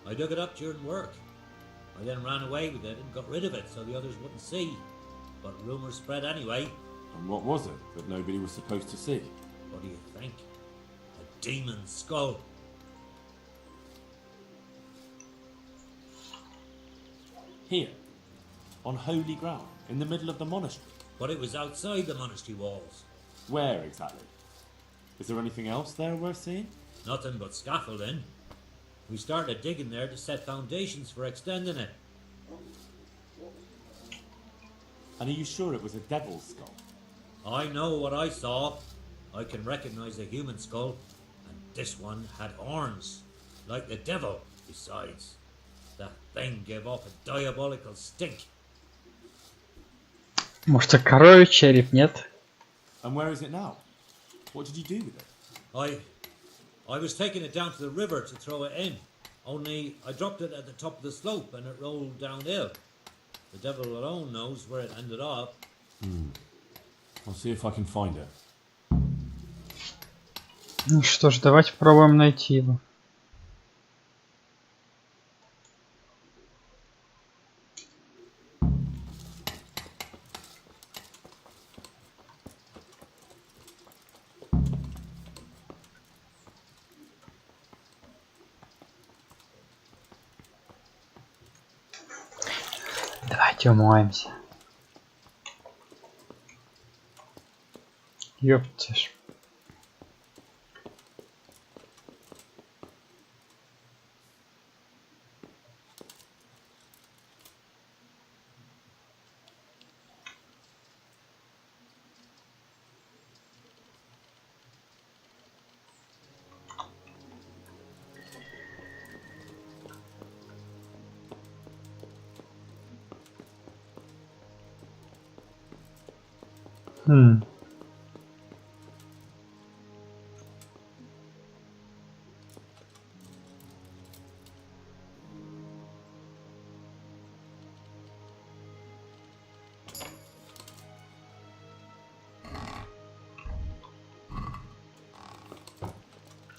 I dug it up during work. I then ran away with it and got rid of it so the others wouldn't see. But rumours spread anyway. And what was it that nobody was supposed to see? What do you think? A demon skull. Here, on holy ground, in the middle of the monastery. But it was outside the monastery walls. Where exactly? Is there anything else there worth seeing? Nothing but scaffolding. We started digging there to set foundations for extending it. And are you sure it was a devil's skull? I know what I saw. I can recognize a human skull. And this one had horns. Like the devil, besides. That thing gave off a diabolical stink. Может, это коровий череп, нет? And where is it now? What did you do with it? I was taking it down to the river to throw it in. Only I dropped it at the top of the slope and it rolled downhill. The devil alone knows where it ended up. I'll see if I can find it. Ну что ж, давайте попробуем найти его. Тёмаемся. Ёптиш.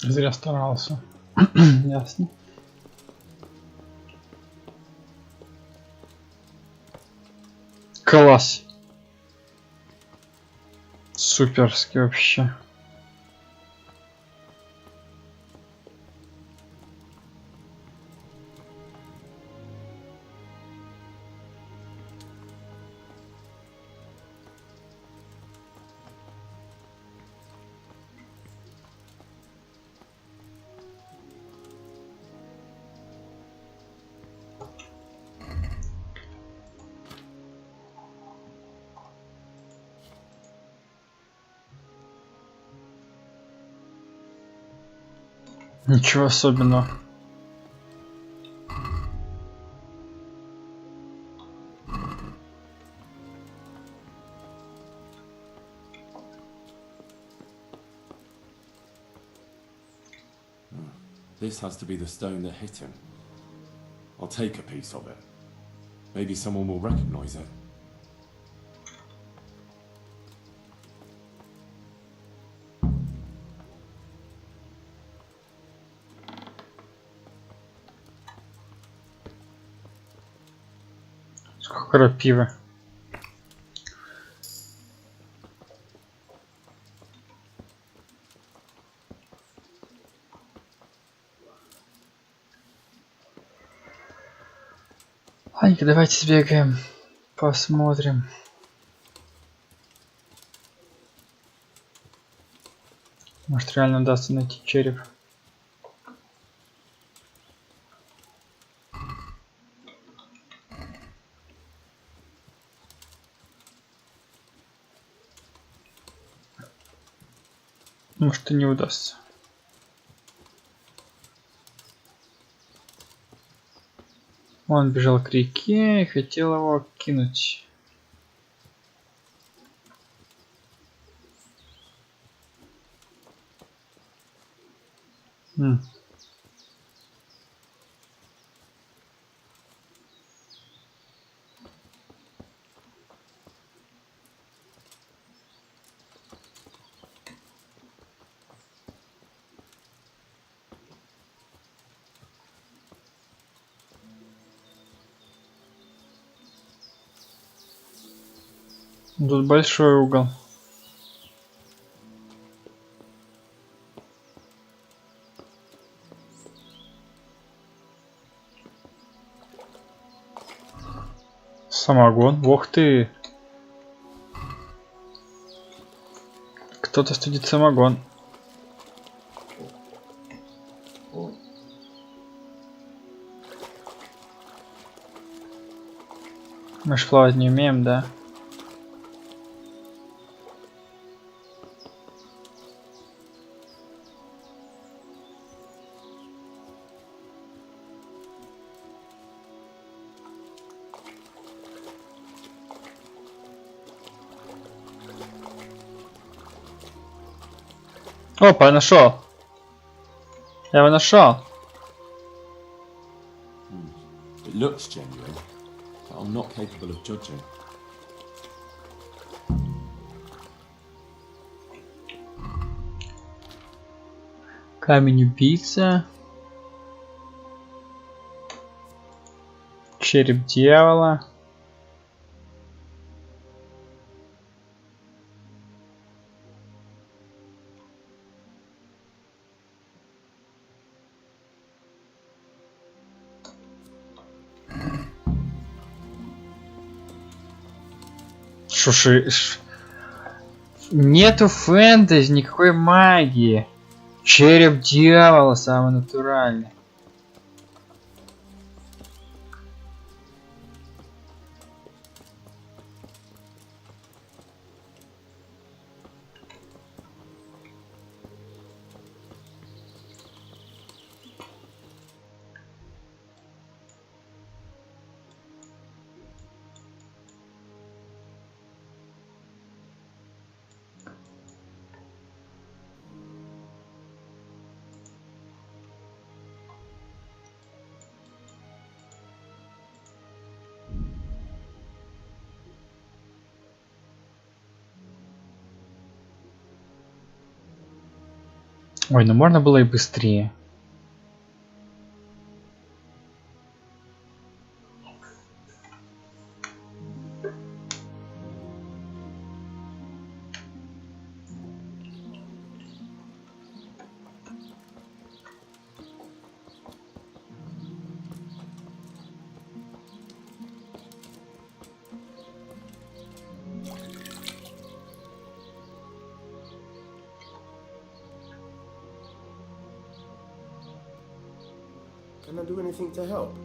Зря старался. Ясно. Класс. Суперски вообще. Ничего особенного. This has to be the stone that hit him. I'll take a piece of it. Maybe someone will recognize it. Сколько крапивы. Ладненько, давайте сбегаем, посмотрим. Может, реально удастся найти череп. Может, и не удастся. Он бежал к реке и хотел его кинуть. Тут большой угол. Самогон. Ух ты! Кто-то студит самогон. Мы ж плавать не умеем, да? Опа, я нашел. Я его нашел. It looks genuine, but I'm not capable of judging. Камень убийца. Череп дьявола. Нету фэнтези, никакой магии. Череп дьявола самый натуральный. Ой, ну можно было и быстрее. Can I do anything to help?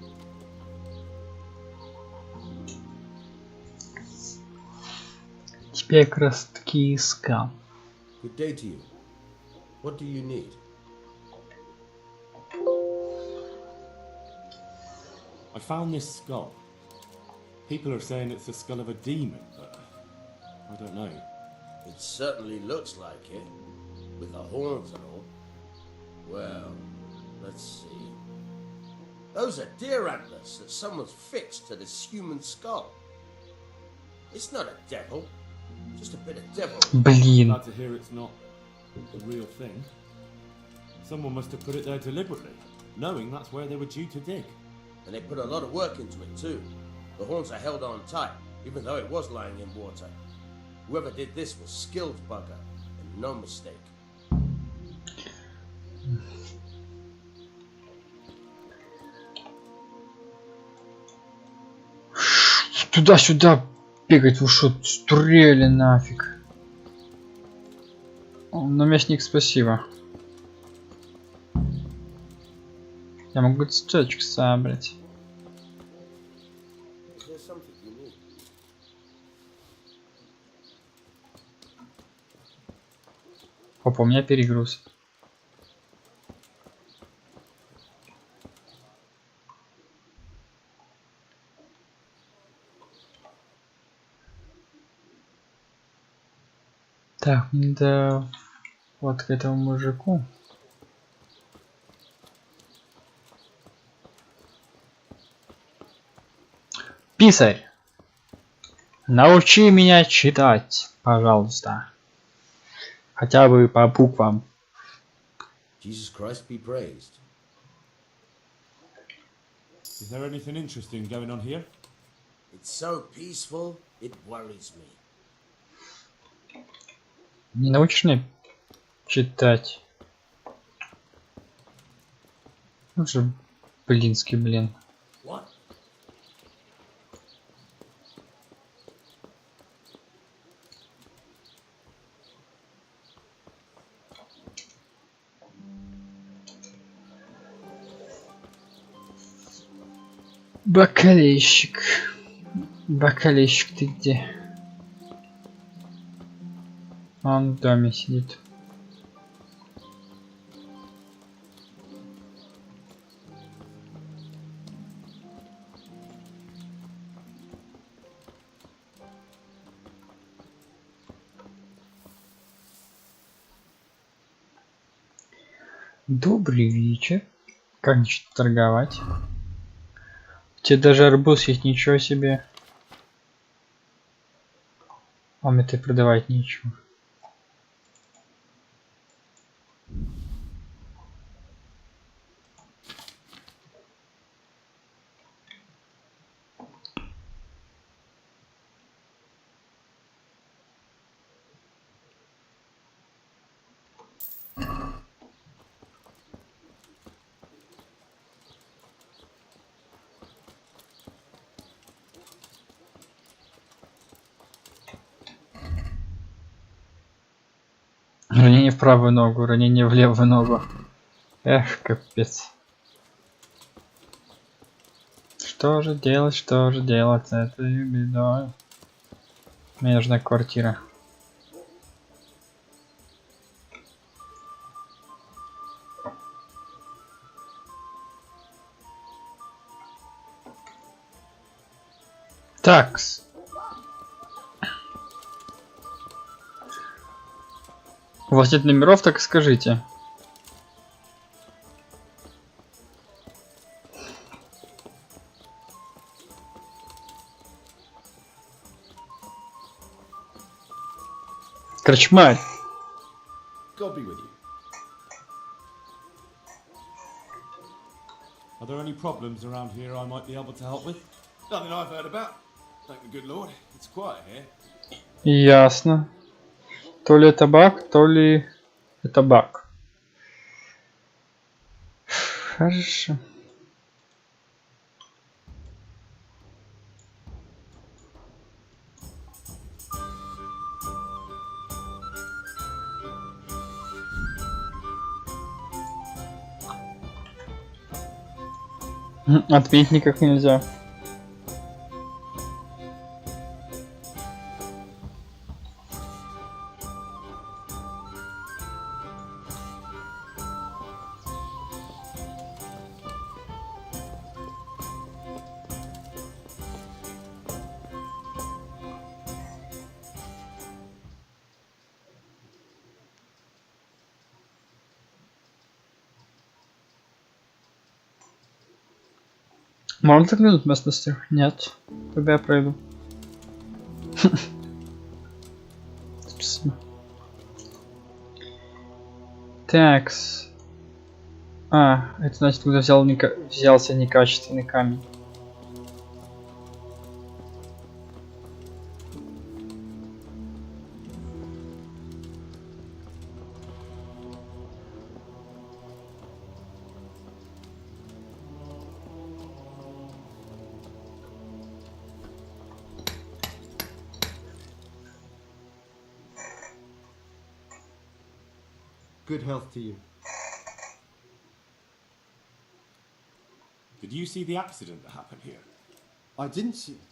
Тебя как раз таки искал. Good day to you. What do you need? I found this skull. People are saying it's the skull of a demon, but I don't know. It certainly looks like it, with the horns and all. Well, let's see. Those are deer antlers that someone's fixed to this human skull. It's not a devil, just a bit of devil. Блин. Glad to hear it's not the real thing. Someone must have put it there deliberately, knowing that's where they were due to dig. And they put a lot of work into it too. The horns are held on tight, even though it was lying in water. Whoever did this was skilled bugger, and no mistake. Туда-сюда бегать, вы что, стрели нафиг. Наместник, спасибо. Я могу цветочек собрать. Опа, у меня перегруз. Так, да, вот к этому мужику. Писарь, научи меня читать, пожалуйста. Хотя бы по буквам. Jesus Christ be praised. Is there anything interesting going on here? It's so peaceful, it worries me. Не научишь меня читать? Ну же, блинский, блин. What? Бакалейщик. Бакалейщик, ты где? Он в доме сидит. Добрый вечер. Как начать торговать? Тебе даже арбуз есть, ничего себе. А мне ты продавать нечего. ранение в правую ногу, ранение в левую ногу. Эх, капец. Что же делать с этой бедой? Мне нужна квартира. Такс. У вас нет номеров, так и скажите. Корчмарь. God be with you. Are there any problems around here I might be able to help with? Nothing I've heard about. Thank the good Lord. It's quiet here. Ясно. То ли это баг, то ли это баг. Хорошо. Ответить никак нельзя. Можно заглянуть в местности? Нет. Тогда я пройду. Спасибо. Такс. Это значит, когда взялся некачественный камень. Good health to you. Did you see the accident that happened here? I didn't see it.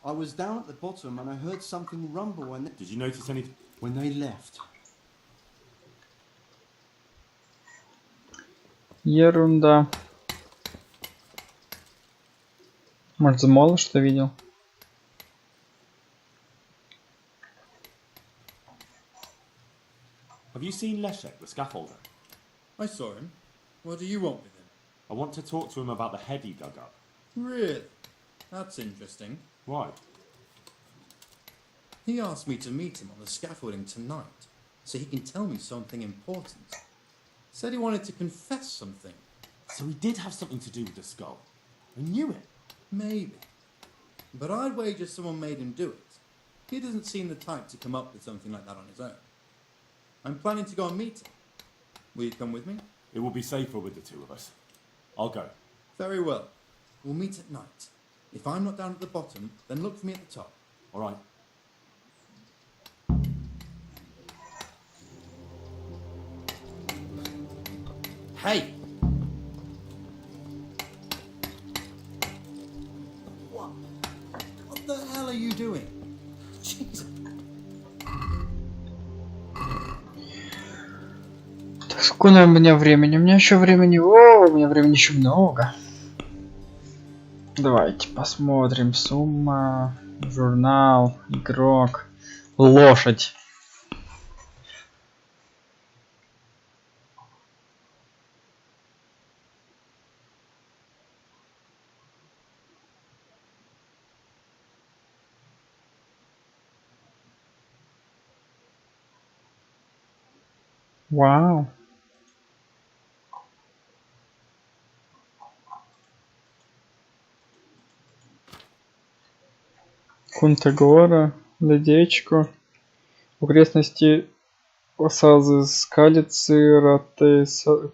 I was down at the bottom and I heard something rumble when Did you notice anything? when they left. Ерунда. Может, мало что видел? Have you seen Leszek, the scaffolder? I saw him. What do you want with him? I want to talk to him about the head he dug up. Really? That's interesting. Why? He asked me to meet him on the scaffolding tonight, so he can tell me something important. Said he wanted to confess something. So he did have something to do with the skull. I knew it. Maybe. But I'd wager someone made him do it. He doesn't seem the type to come up with something like that on his own. I'm planning to go and meet him. Will you come with me? It will be safer with the two of us. I'll go. Very well. We'll meet at night. If I'm not down at the bottom, then look for me at the top. All right. Hey! What the hell are you doing? Jesus. Сколько у меня времени? У меня еще времени. О, у меня времени еще много. Давайте посмотрим. Сумма, журнал, игрок, лошадь. Вау. Кунтагора, Ледечко, окрестности Осазы, Скалицы, Раты,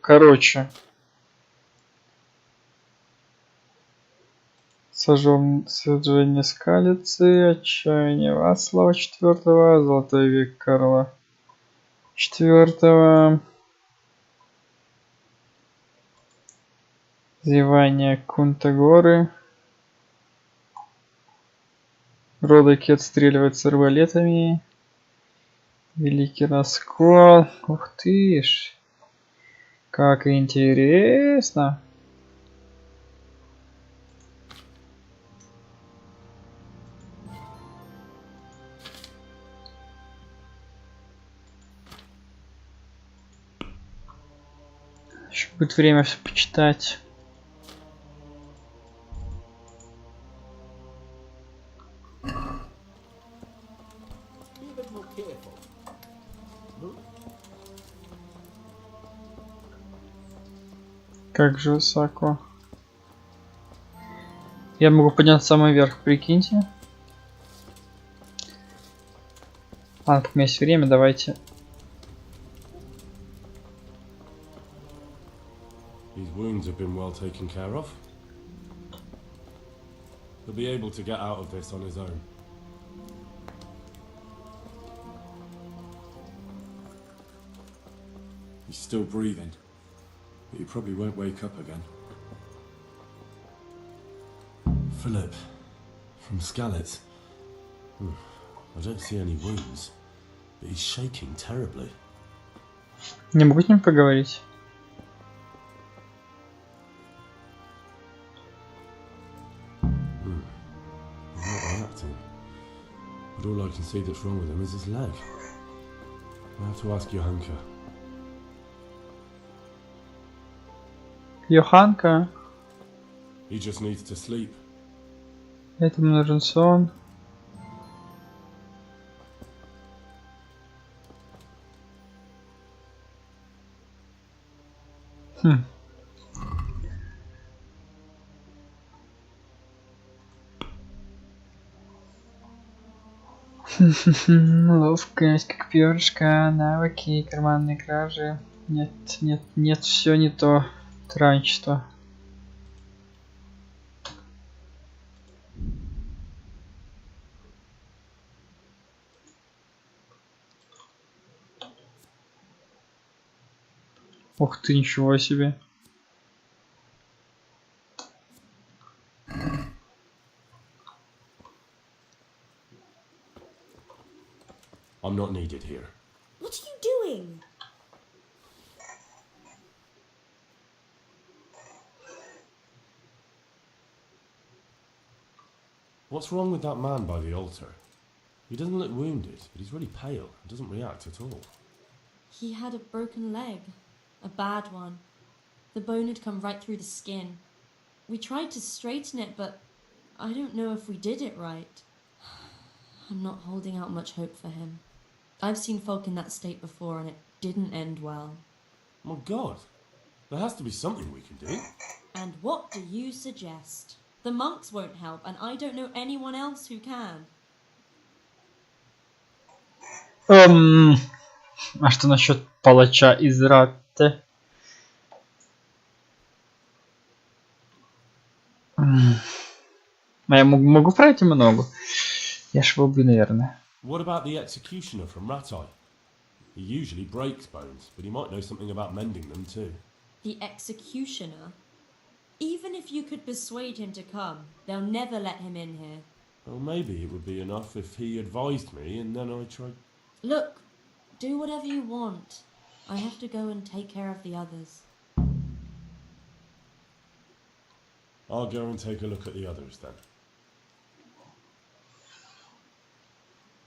короче. Сожжение Скалицы, Отчаяние Вацлава IV, Золотой век Карла 4. Зевание Кунтагоры. Родоки отстреливают с арбалетами. Великий раскол. Ух ты ж. Как интересно. Еще будет время все почитать. Как же высоко. Я могу подняться самый верх, прикиньте. Ладно, пока у меня есть время, давайте. His wounds have been well taken care of. He'll be able to get out of this on his own. He's still breathing, but he probably won't wake up again. Philip, from Skalitz. I don't see any wounds, but he's shaking terribly. Не могу с ним поговорить. He's not reacting. But all I can see that's wrong with him is his leg. I have to ask Johanka. Йоханка. He just needs to sleep. Этому нужен сон. Ловкость, как перышко, навыки, карманные кражи. Нет, нет, нет, все не то. Транчество. Ух ты, ничего себе. I'm not needed here. What are you doing? What's wrong with that man by the altar? He doesn't look wounded, but he's really pale and doesn't react at all. He had a broken leg. A bad one. The bone had come right through the skin. We tried to straighten it, but I don't know if we did it right. I'm not holding out much hope for him. I've seen folk in that state before and it didn't end well. My God, there has to be something we can do. And what do you suggest? The monks won't help and I don't know anyone else who can. А что насчет палача из Ратте? Я могу пройти много. Я ж его убью, наверное. What about the executioner from Ratai? He usually breaks bones, but he might know something about mending them too. The executioner? Even if you could persuade him to come, they'll never let him in here. Well, maybe it would be enough if he advised me and then I tried... Look, do whatever you want. I have to go and take care of the others. I'll go and take a look at the others then.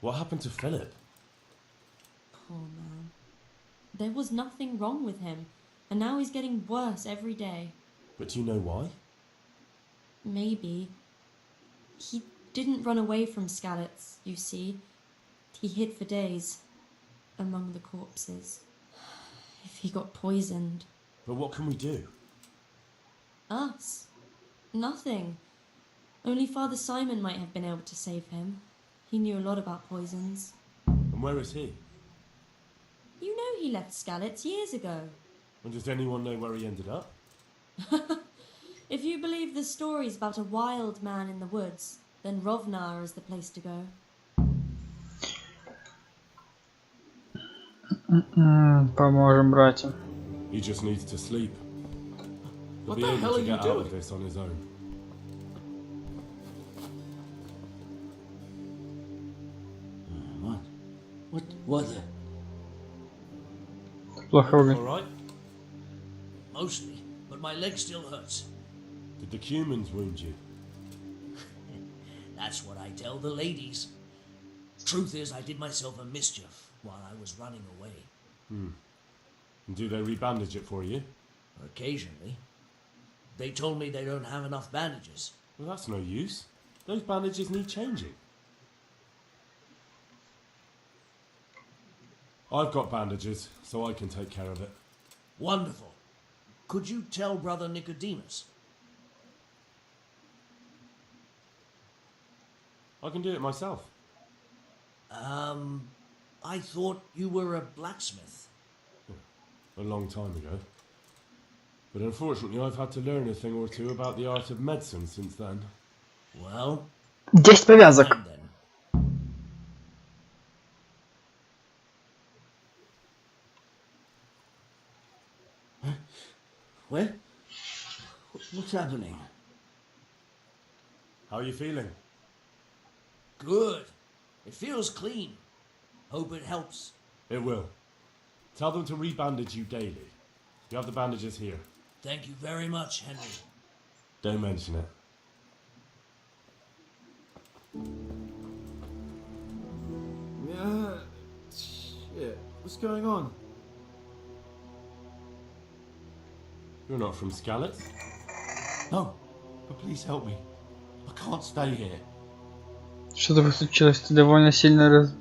What happened to Philip? Poor man. There was nothing wrong with him, and now he's getting worse every day. But do you know why? Maybe. He didn't run away from Skalitz, you see. He hid for days, among the corpses. If he got poisoned. But what can we do? Us? Nothing. Only Father Simon might have been able to save him. He knew a lot about poisons. And where is he? You know he left Skalitz years ago. And does anyone know where he ended up? If you believe the stories about a wild man in the woods, then Rovnar is the place to go. Поможем братьям. He just needs to sleep. He'll What be the able hell to are you get out of doing? this on his own. What the? Плохо выглядит. Alright? Mostly, but my leg still hurts. Did the humans wound you? That's what I tell the ladies. Truth is, I did myself a mischief while I was running away. And do they rebandage it for you? Occasionally. They told me they don't have enough bandages. Well, that's no use. Those bandages need changing. I've got bandages, so I can take care of it. Wonderful. Could you tell Brother Nicodemus? I can do it myself. I thought you were a blacksmith. A long time ago. But unfortunately, I've had to learn a thing or two about the art of medicine since then. Well, 10 повязок. fine then. Where? What's happening? How are you feeling? Good. It feels clean. Hope it helps. It will. Tell them to rebandage you daily. You have the bandages here. Thank you very much, Henry. Don't mention it. Yeah. Shit. What's going on? You're not from Skalitz? No. But please help me. I can't stay here. Что-то случилось? Ты довольно сильно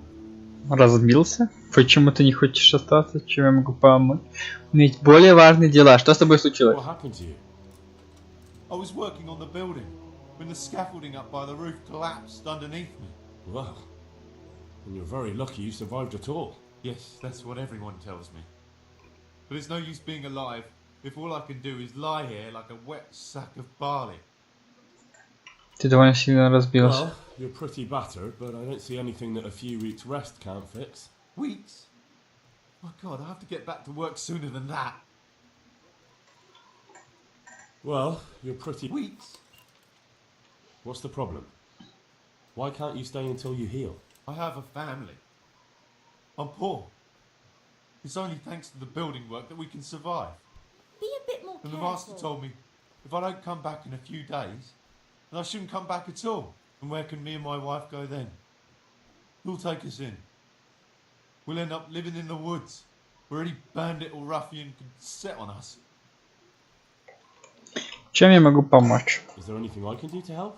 разбился? Почему ты не хочешь остаться? Чем я могу помочь? У меня есть более важные дела. Что с тобой случилось? What happened to you? I was working on the building when the scaffolding up by the roof collapsed underneath me. Well, and you're very lucky you survived at all. Yes, that's what everyone tells me. But it's no use being alive if all I can do is lie here like a wet sack of barley. Ты довольно сильно разбился. Well, you're pretty battered, but I don't see anything that a few weeks rest can't fix. Weeks? My God, I have to get back to work sooner than that. Well, you're pretty... Weeks? What's the problem? Why can't you stay until you heal? I have a family. I'm poor. It's only thanks to the building work that we can survive. Be a bit more And careful. the master told me if I don't come back in a few days, then I shouldn't come back at all. And where can me and my wife go then? Who'll take us in? We'll end up living in the woods, where any bandit or ruffian can set on us. Чем я могу помочь? Is there anything I can do to help?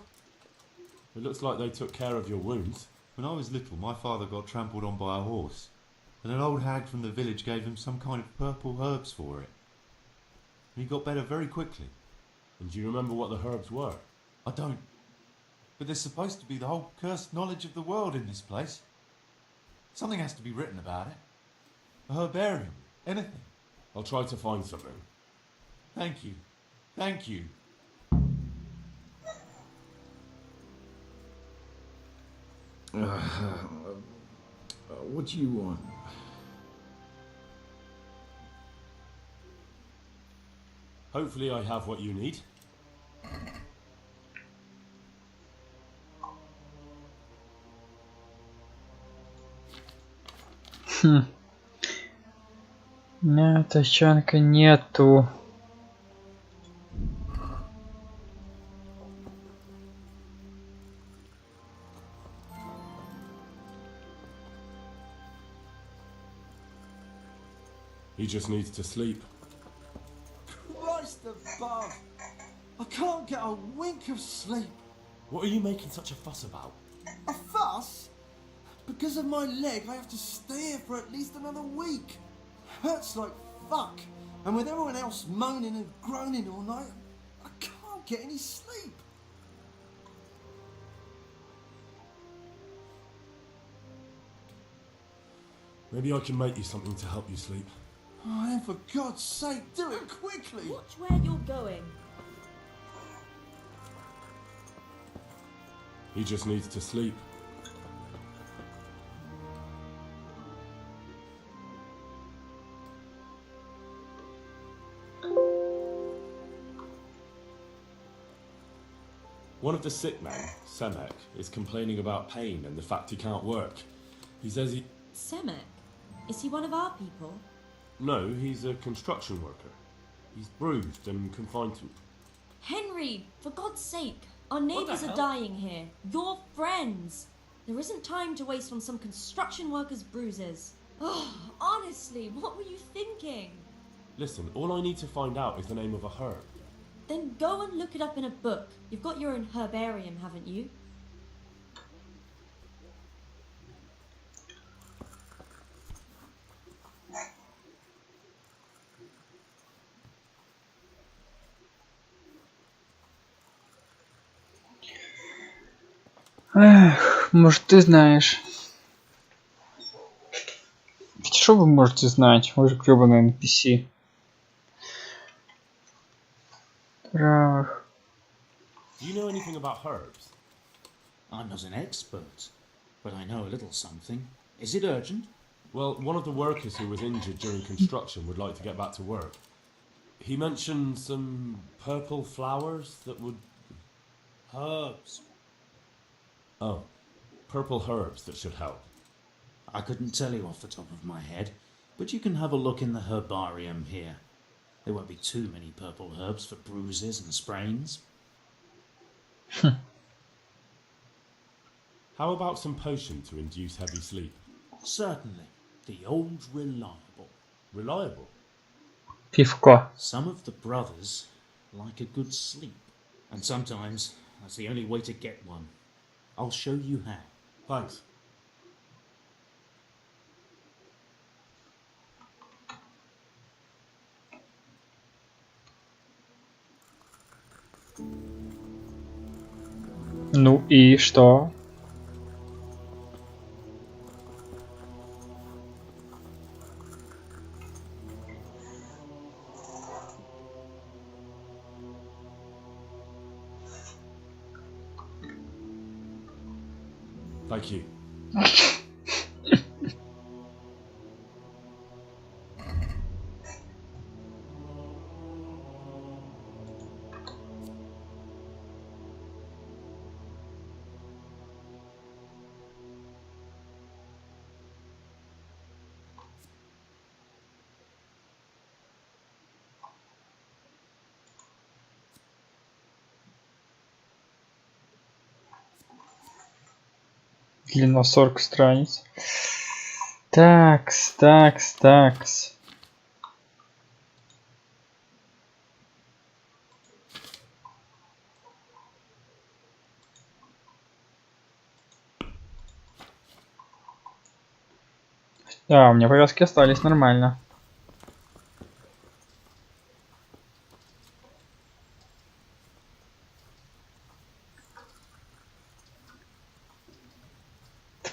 It looks like they took care of your wounds. When I was little, my father got trampled on by a horse, and an old hag from the village gave him some kind of purple herbs for it. And he got better very quickly. And do you remember what the herbs were? I don't. But there's supposed to be the whole cursed knowledge of the world in this place. Something has to be written about it. A herbarium. Anything. I'll try to find something. Thank you. Thank you. What do you want? Hopefully I have what you need. Нет, тачанка нету. He just needs to sleep. Christ above! I can't get a wink of sleep. What are you making such a fuss about? A fuss? Because of my leg, I have to stay here for at least another week. Hurts like fuck. And with everyone else moaning and groaning all night, I can't get any sleep. Maybe I can make you something to help you sleep. Oh, and for God's sake, do it quickly. Watch where you're going. He just needs to sleep. One of the sick men, Semek, is complaining about pain and the fact he can't work. He says he... Semek? Is he one of our people? No, he's a construction worker. He's bruised and confined to... Henry, for God's sake, our neighbours are dying here. Your friends. There isn't time to waste on some construction worker's bruises. Oh, honestly, what were you thinking? Listen, all I need to find out is the name of a herb. Then go and look it up in a book. You've got your own herbarium, haven't you? Эх, может, ты знаешь. Что вы можете знать? Вы же гребаные NPC. Травах. Do you know anything about herbs? I'm not an expert, but I know a little something. Is it urgent? Well, one of the workers who was injured during construction would like to get back to work. He mentioned some purple flowers that would... Herbs. Oh, purple herbs that should help. I couldn't tell you off the top of my head, but you can have a look in the herbarium here. There won't be too many purple herbs for bruises and sprains. How about some potion to induce heavy sleep? Certainly. The old reliable. Reliable? Пивко. Some of the brothers like a good sleep, and sometimes that's the only way to get one. I'll show you how. Thanks. Ну и что? Thank you. Длина 40 страниц. Такс. Да, у меня повязки остались нормально.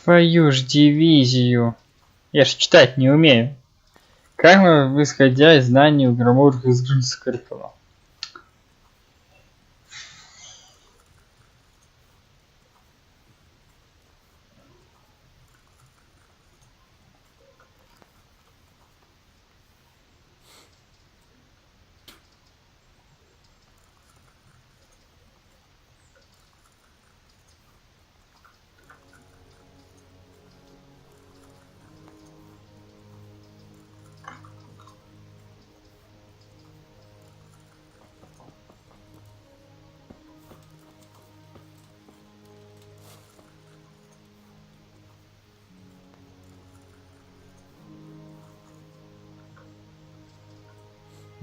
Твою ж дивизию. Я ж читать не умею. Как мы, исходя из знаний у граммурных из Скрипова?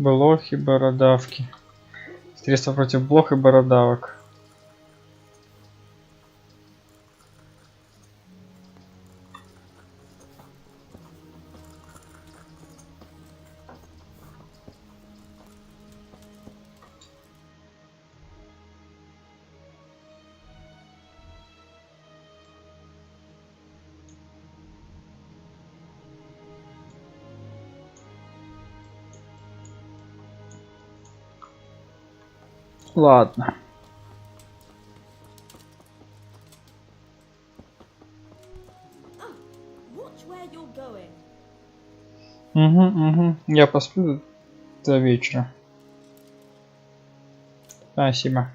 Блох и бородавки. Средства против блох и бородавок. Ладно. Угу. Я посплю до вечера. Спасибо.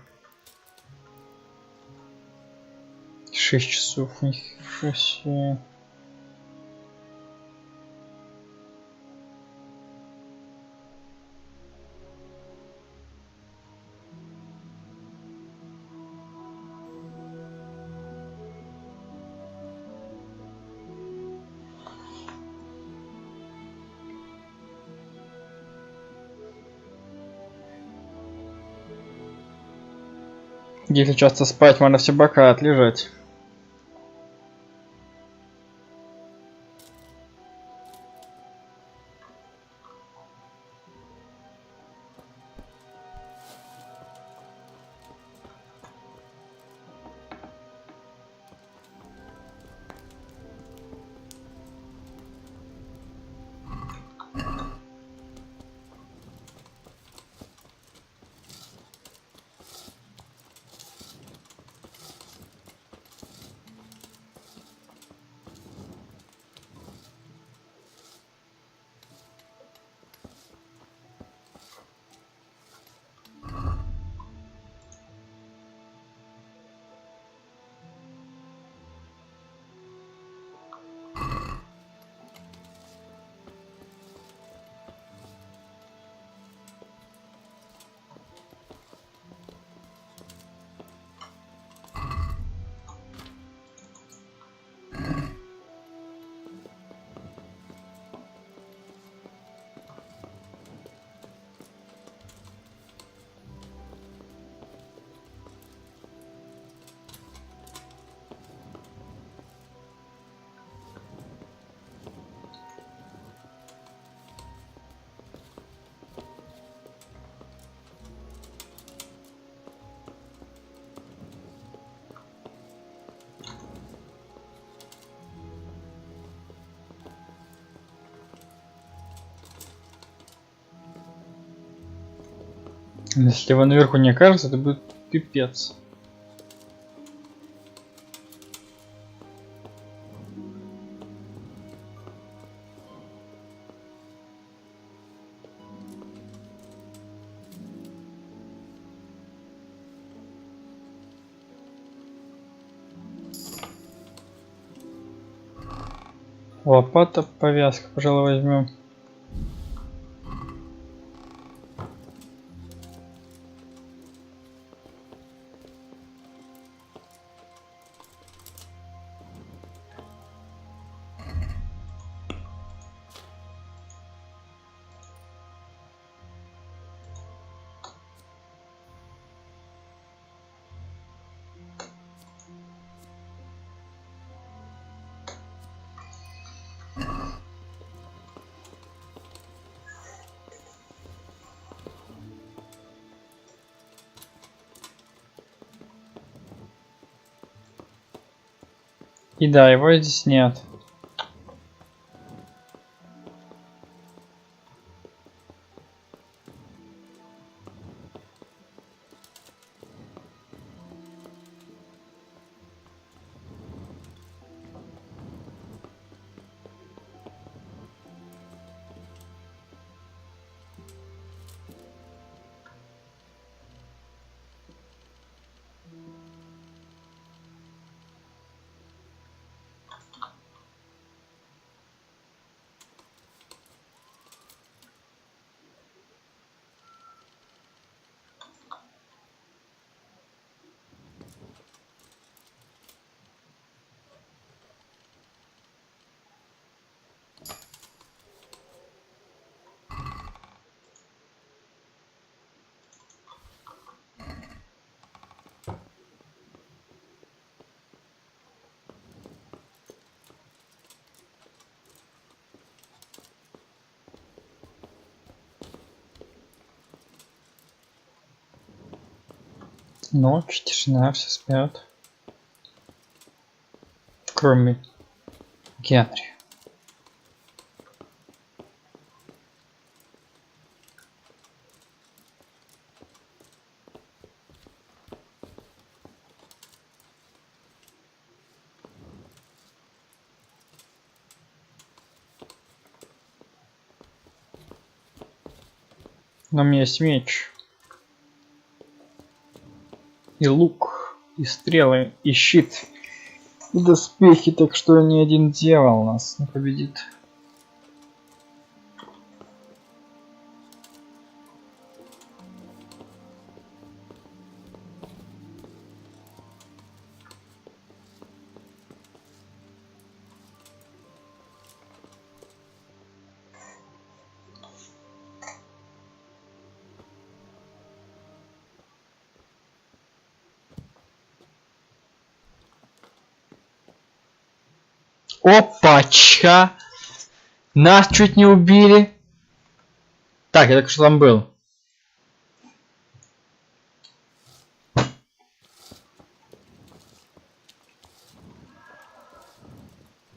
6 часов. Нихуя себе. Если часто спать, можно все бока отлежать. Если его наверху не окажется, это будет пипец. Лопата, повязка, пожалуй, возьмем. И да, его здесь нет. Ночь, тишина, все спят. Кроме Генри. Но у меня есть меч. И лук, и стрелы, и щит. и доспехи, так что ни один дьявол нас не победит. Опачка! Нас чуть не убили. Так, я только что там был.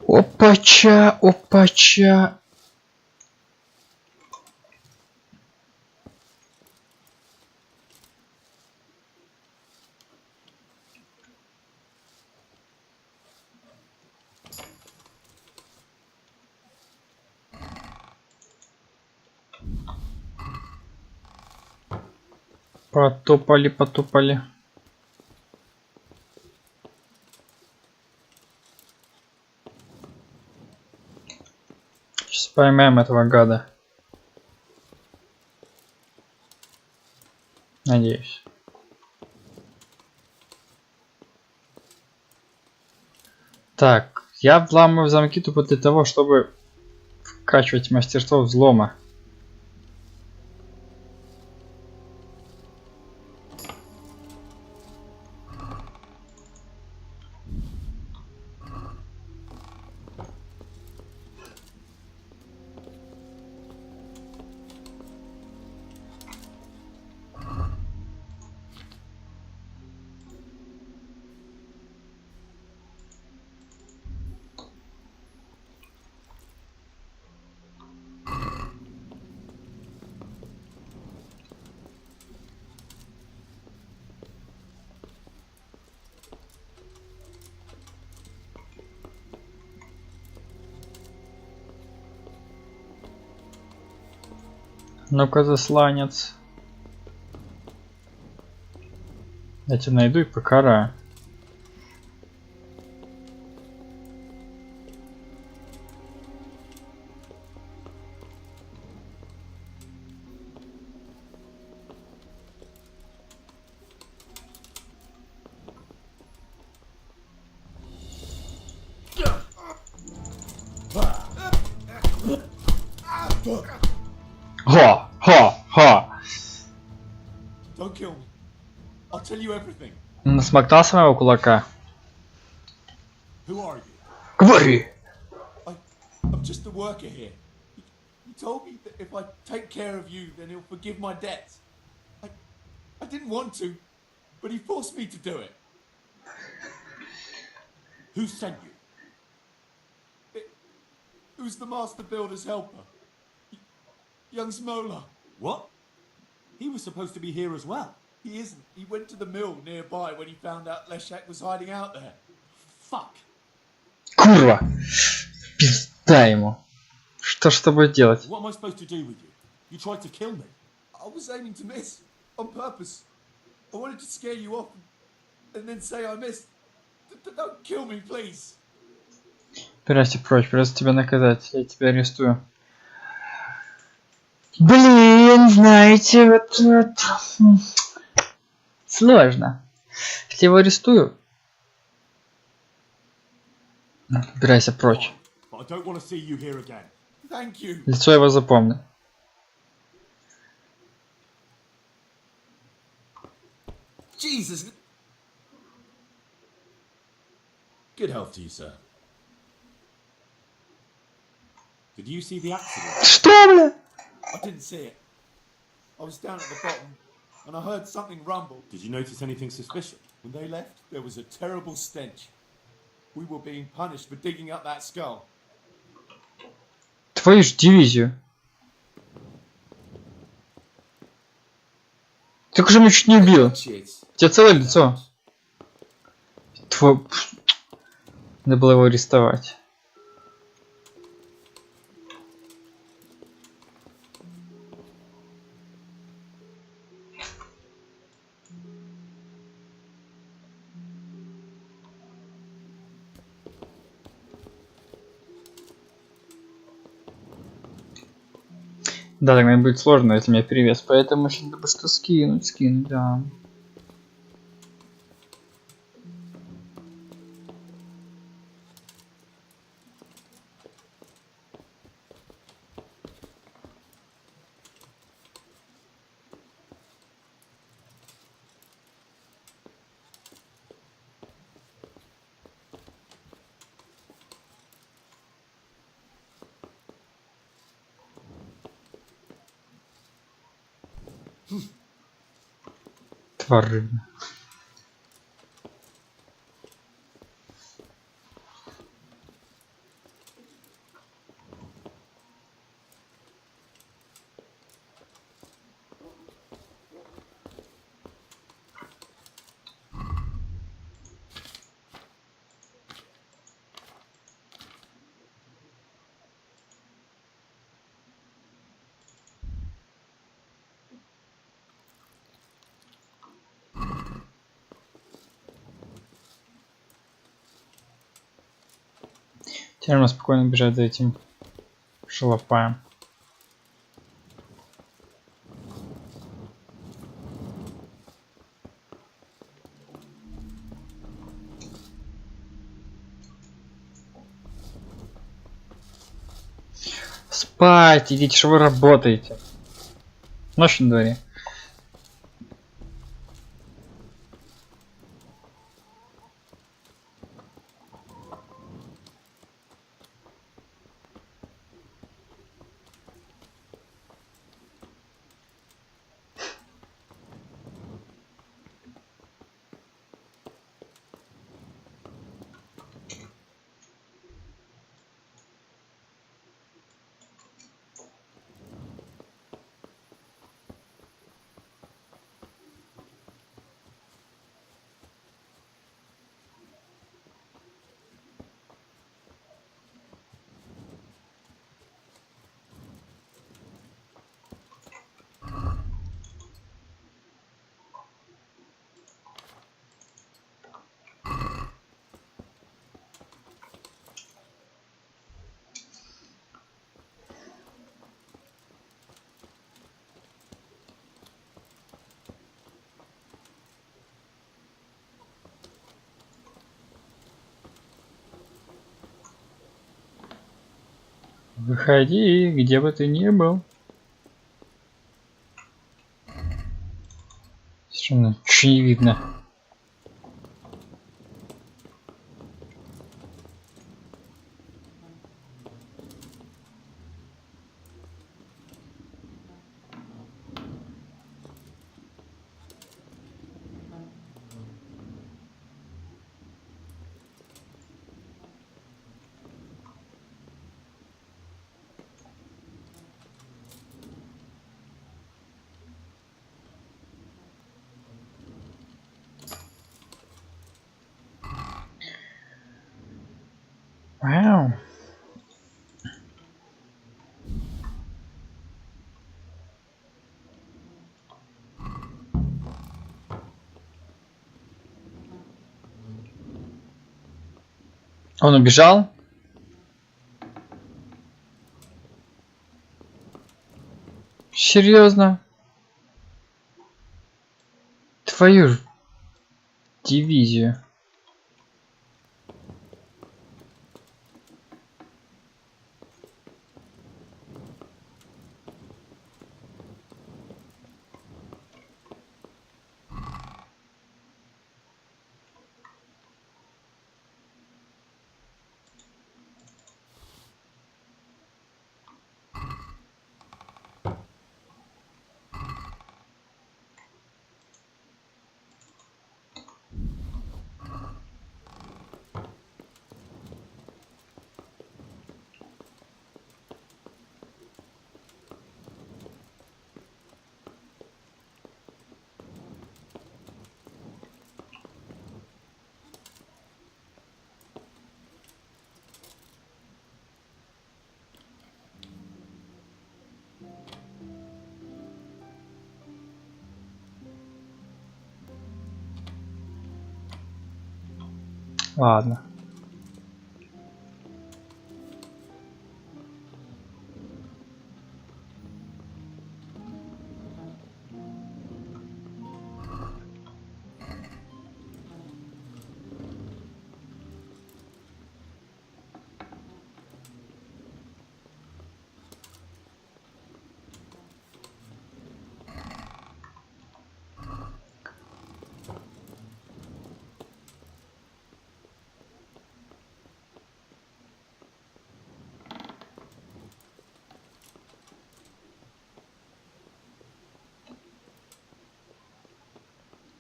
Опача, опача. Потопали, потопали. Сейчас поймаем этого гада. Надеюсь. Так, я взламываю замки тупо для того, чтобы вкачивать мастерство взлома. Ну-ка, засланец. Я тебя найду и покараю. Ха! Ха! Ха! Don't kill me. I'll tell you everything. Насмоктался моего кулака. Who are you? Говори! I'm just a worker here. He told me that if I take care of you, then he'll forgive my debts. I didn't want to, but he forced me to do it. Who sent you? It was the master builder's helper. Young Smola. What? He was supposed to be here as well. He isn't. He went to the mill nearby when he found out Leshak was hiding out there. Fuck. Курва! Пизда ему. Что ж с тобой делать? What am I supposed to do with you? You tried to kill me. I was aiming to miss. On purpose. I wanted to scare you off and then say I missed. Don't kill me, please. Убирайся прочь, придется тебя наказать. Я тебя арестую. Блин, знаете, вот сложно. Если его арестую. Убирайся прочь. But I don't want to see you here again. Thank you. Лицо его запомни. Jesus. Good health to you, sir. Did you see the accident? Что, бля? I didn't see it. I was down at the bottom and I heard something rumble. Did you notice anything suspicious? When they left, there was a terrible stench. We were being punished for digging up that skull. Твою ж дивизию. Ты уже меня чуть не убил. У тебя целое лицо. Надо было его арестовать. Да, тогда будет сложно, если у меня перевес. Поэтому сейчас надо что скинуть, да. Тварь. Теперь можно спокойно бежать за этим шалопаем. Спать, идите, что вы работаете. Ночь на дворе. Выходи, где бы ты ни был. Совершенно ничего не видно. Вау. Он убежал? Серьезно? Твою ж дивизию. Ладно.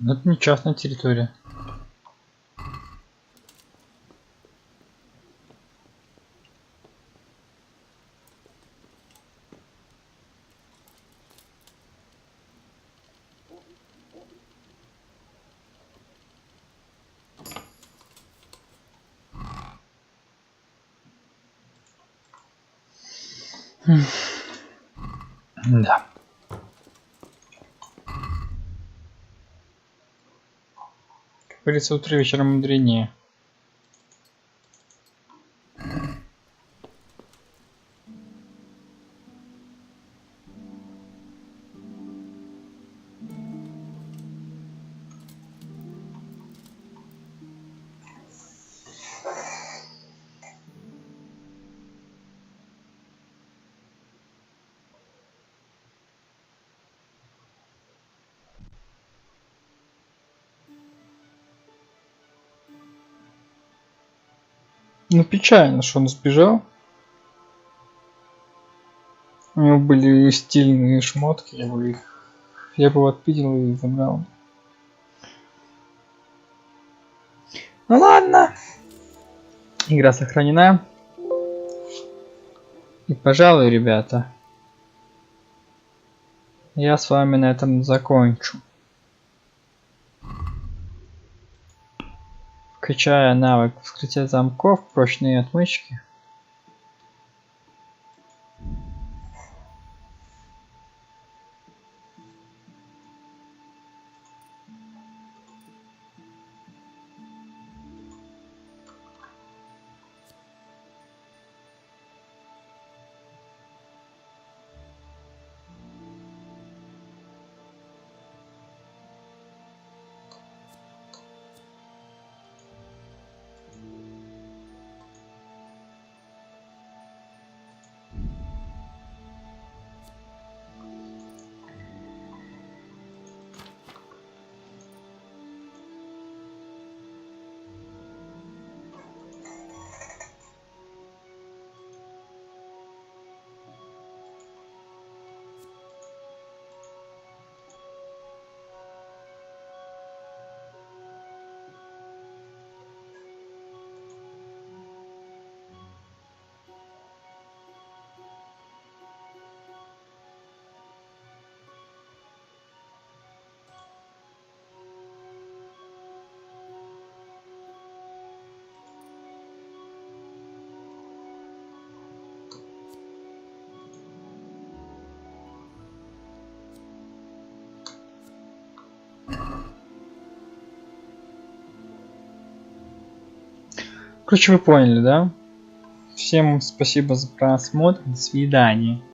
Но это не частная территория. Да. Как говорится, утро вечером мудренее. Ну печально, что он сбежал. У него были стильные шмотки, я бы его отпилил и забрал. Ну ладно. Игра сохранена. И пожалуй, ребята, я с вами на этом закончу. Качая навык вскрытия замков, прочные отмычки. Короче, вы поняли, да? Всем спасибо за просмотр. До свидания.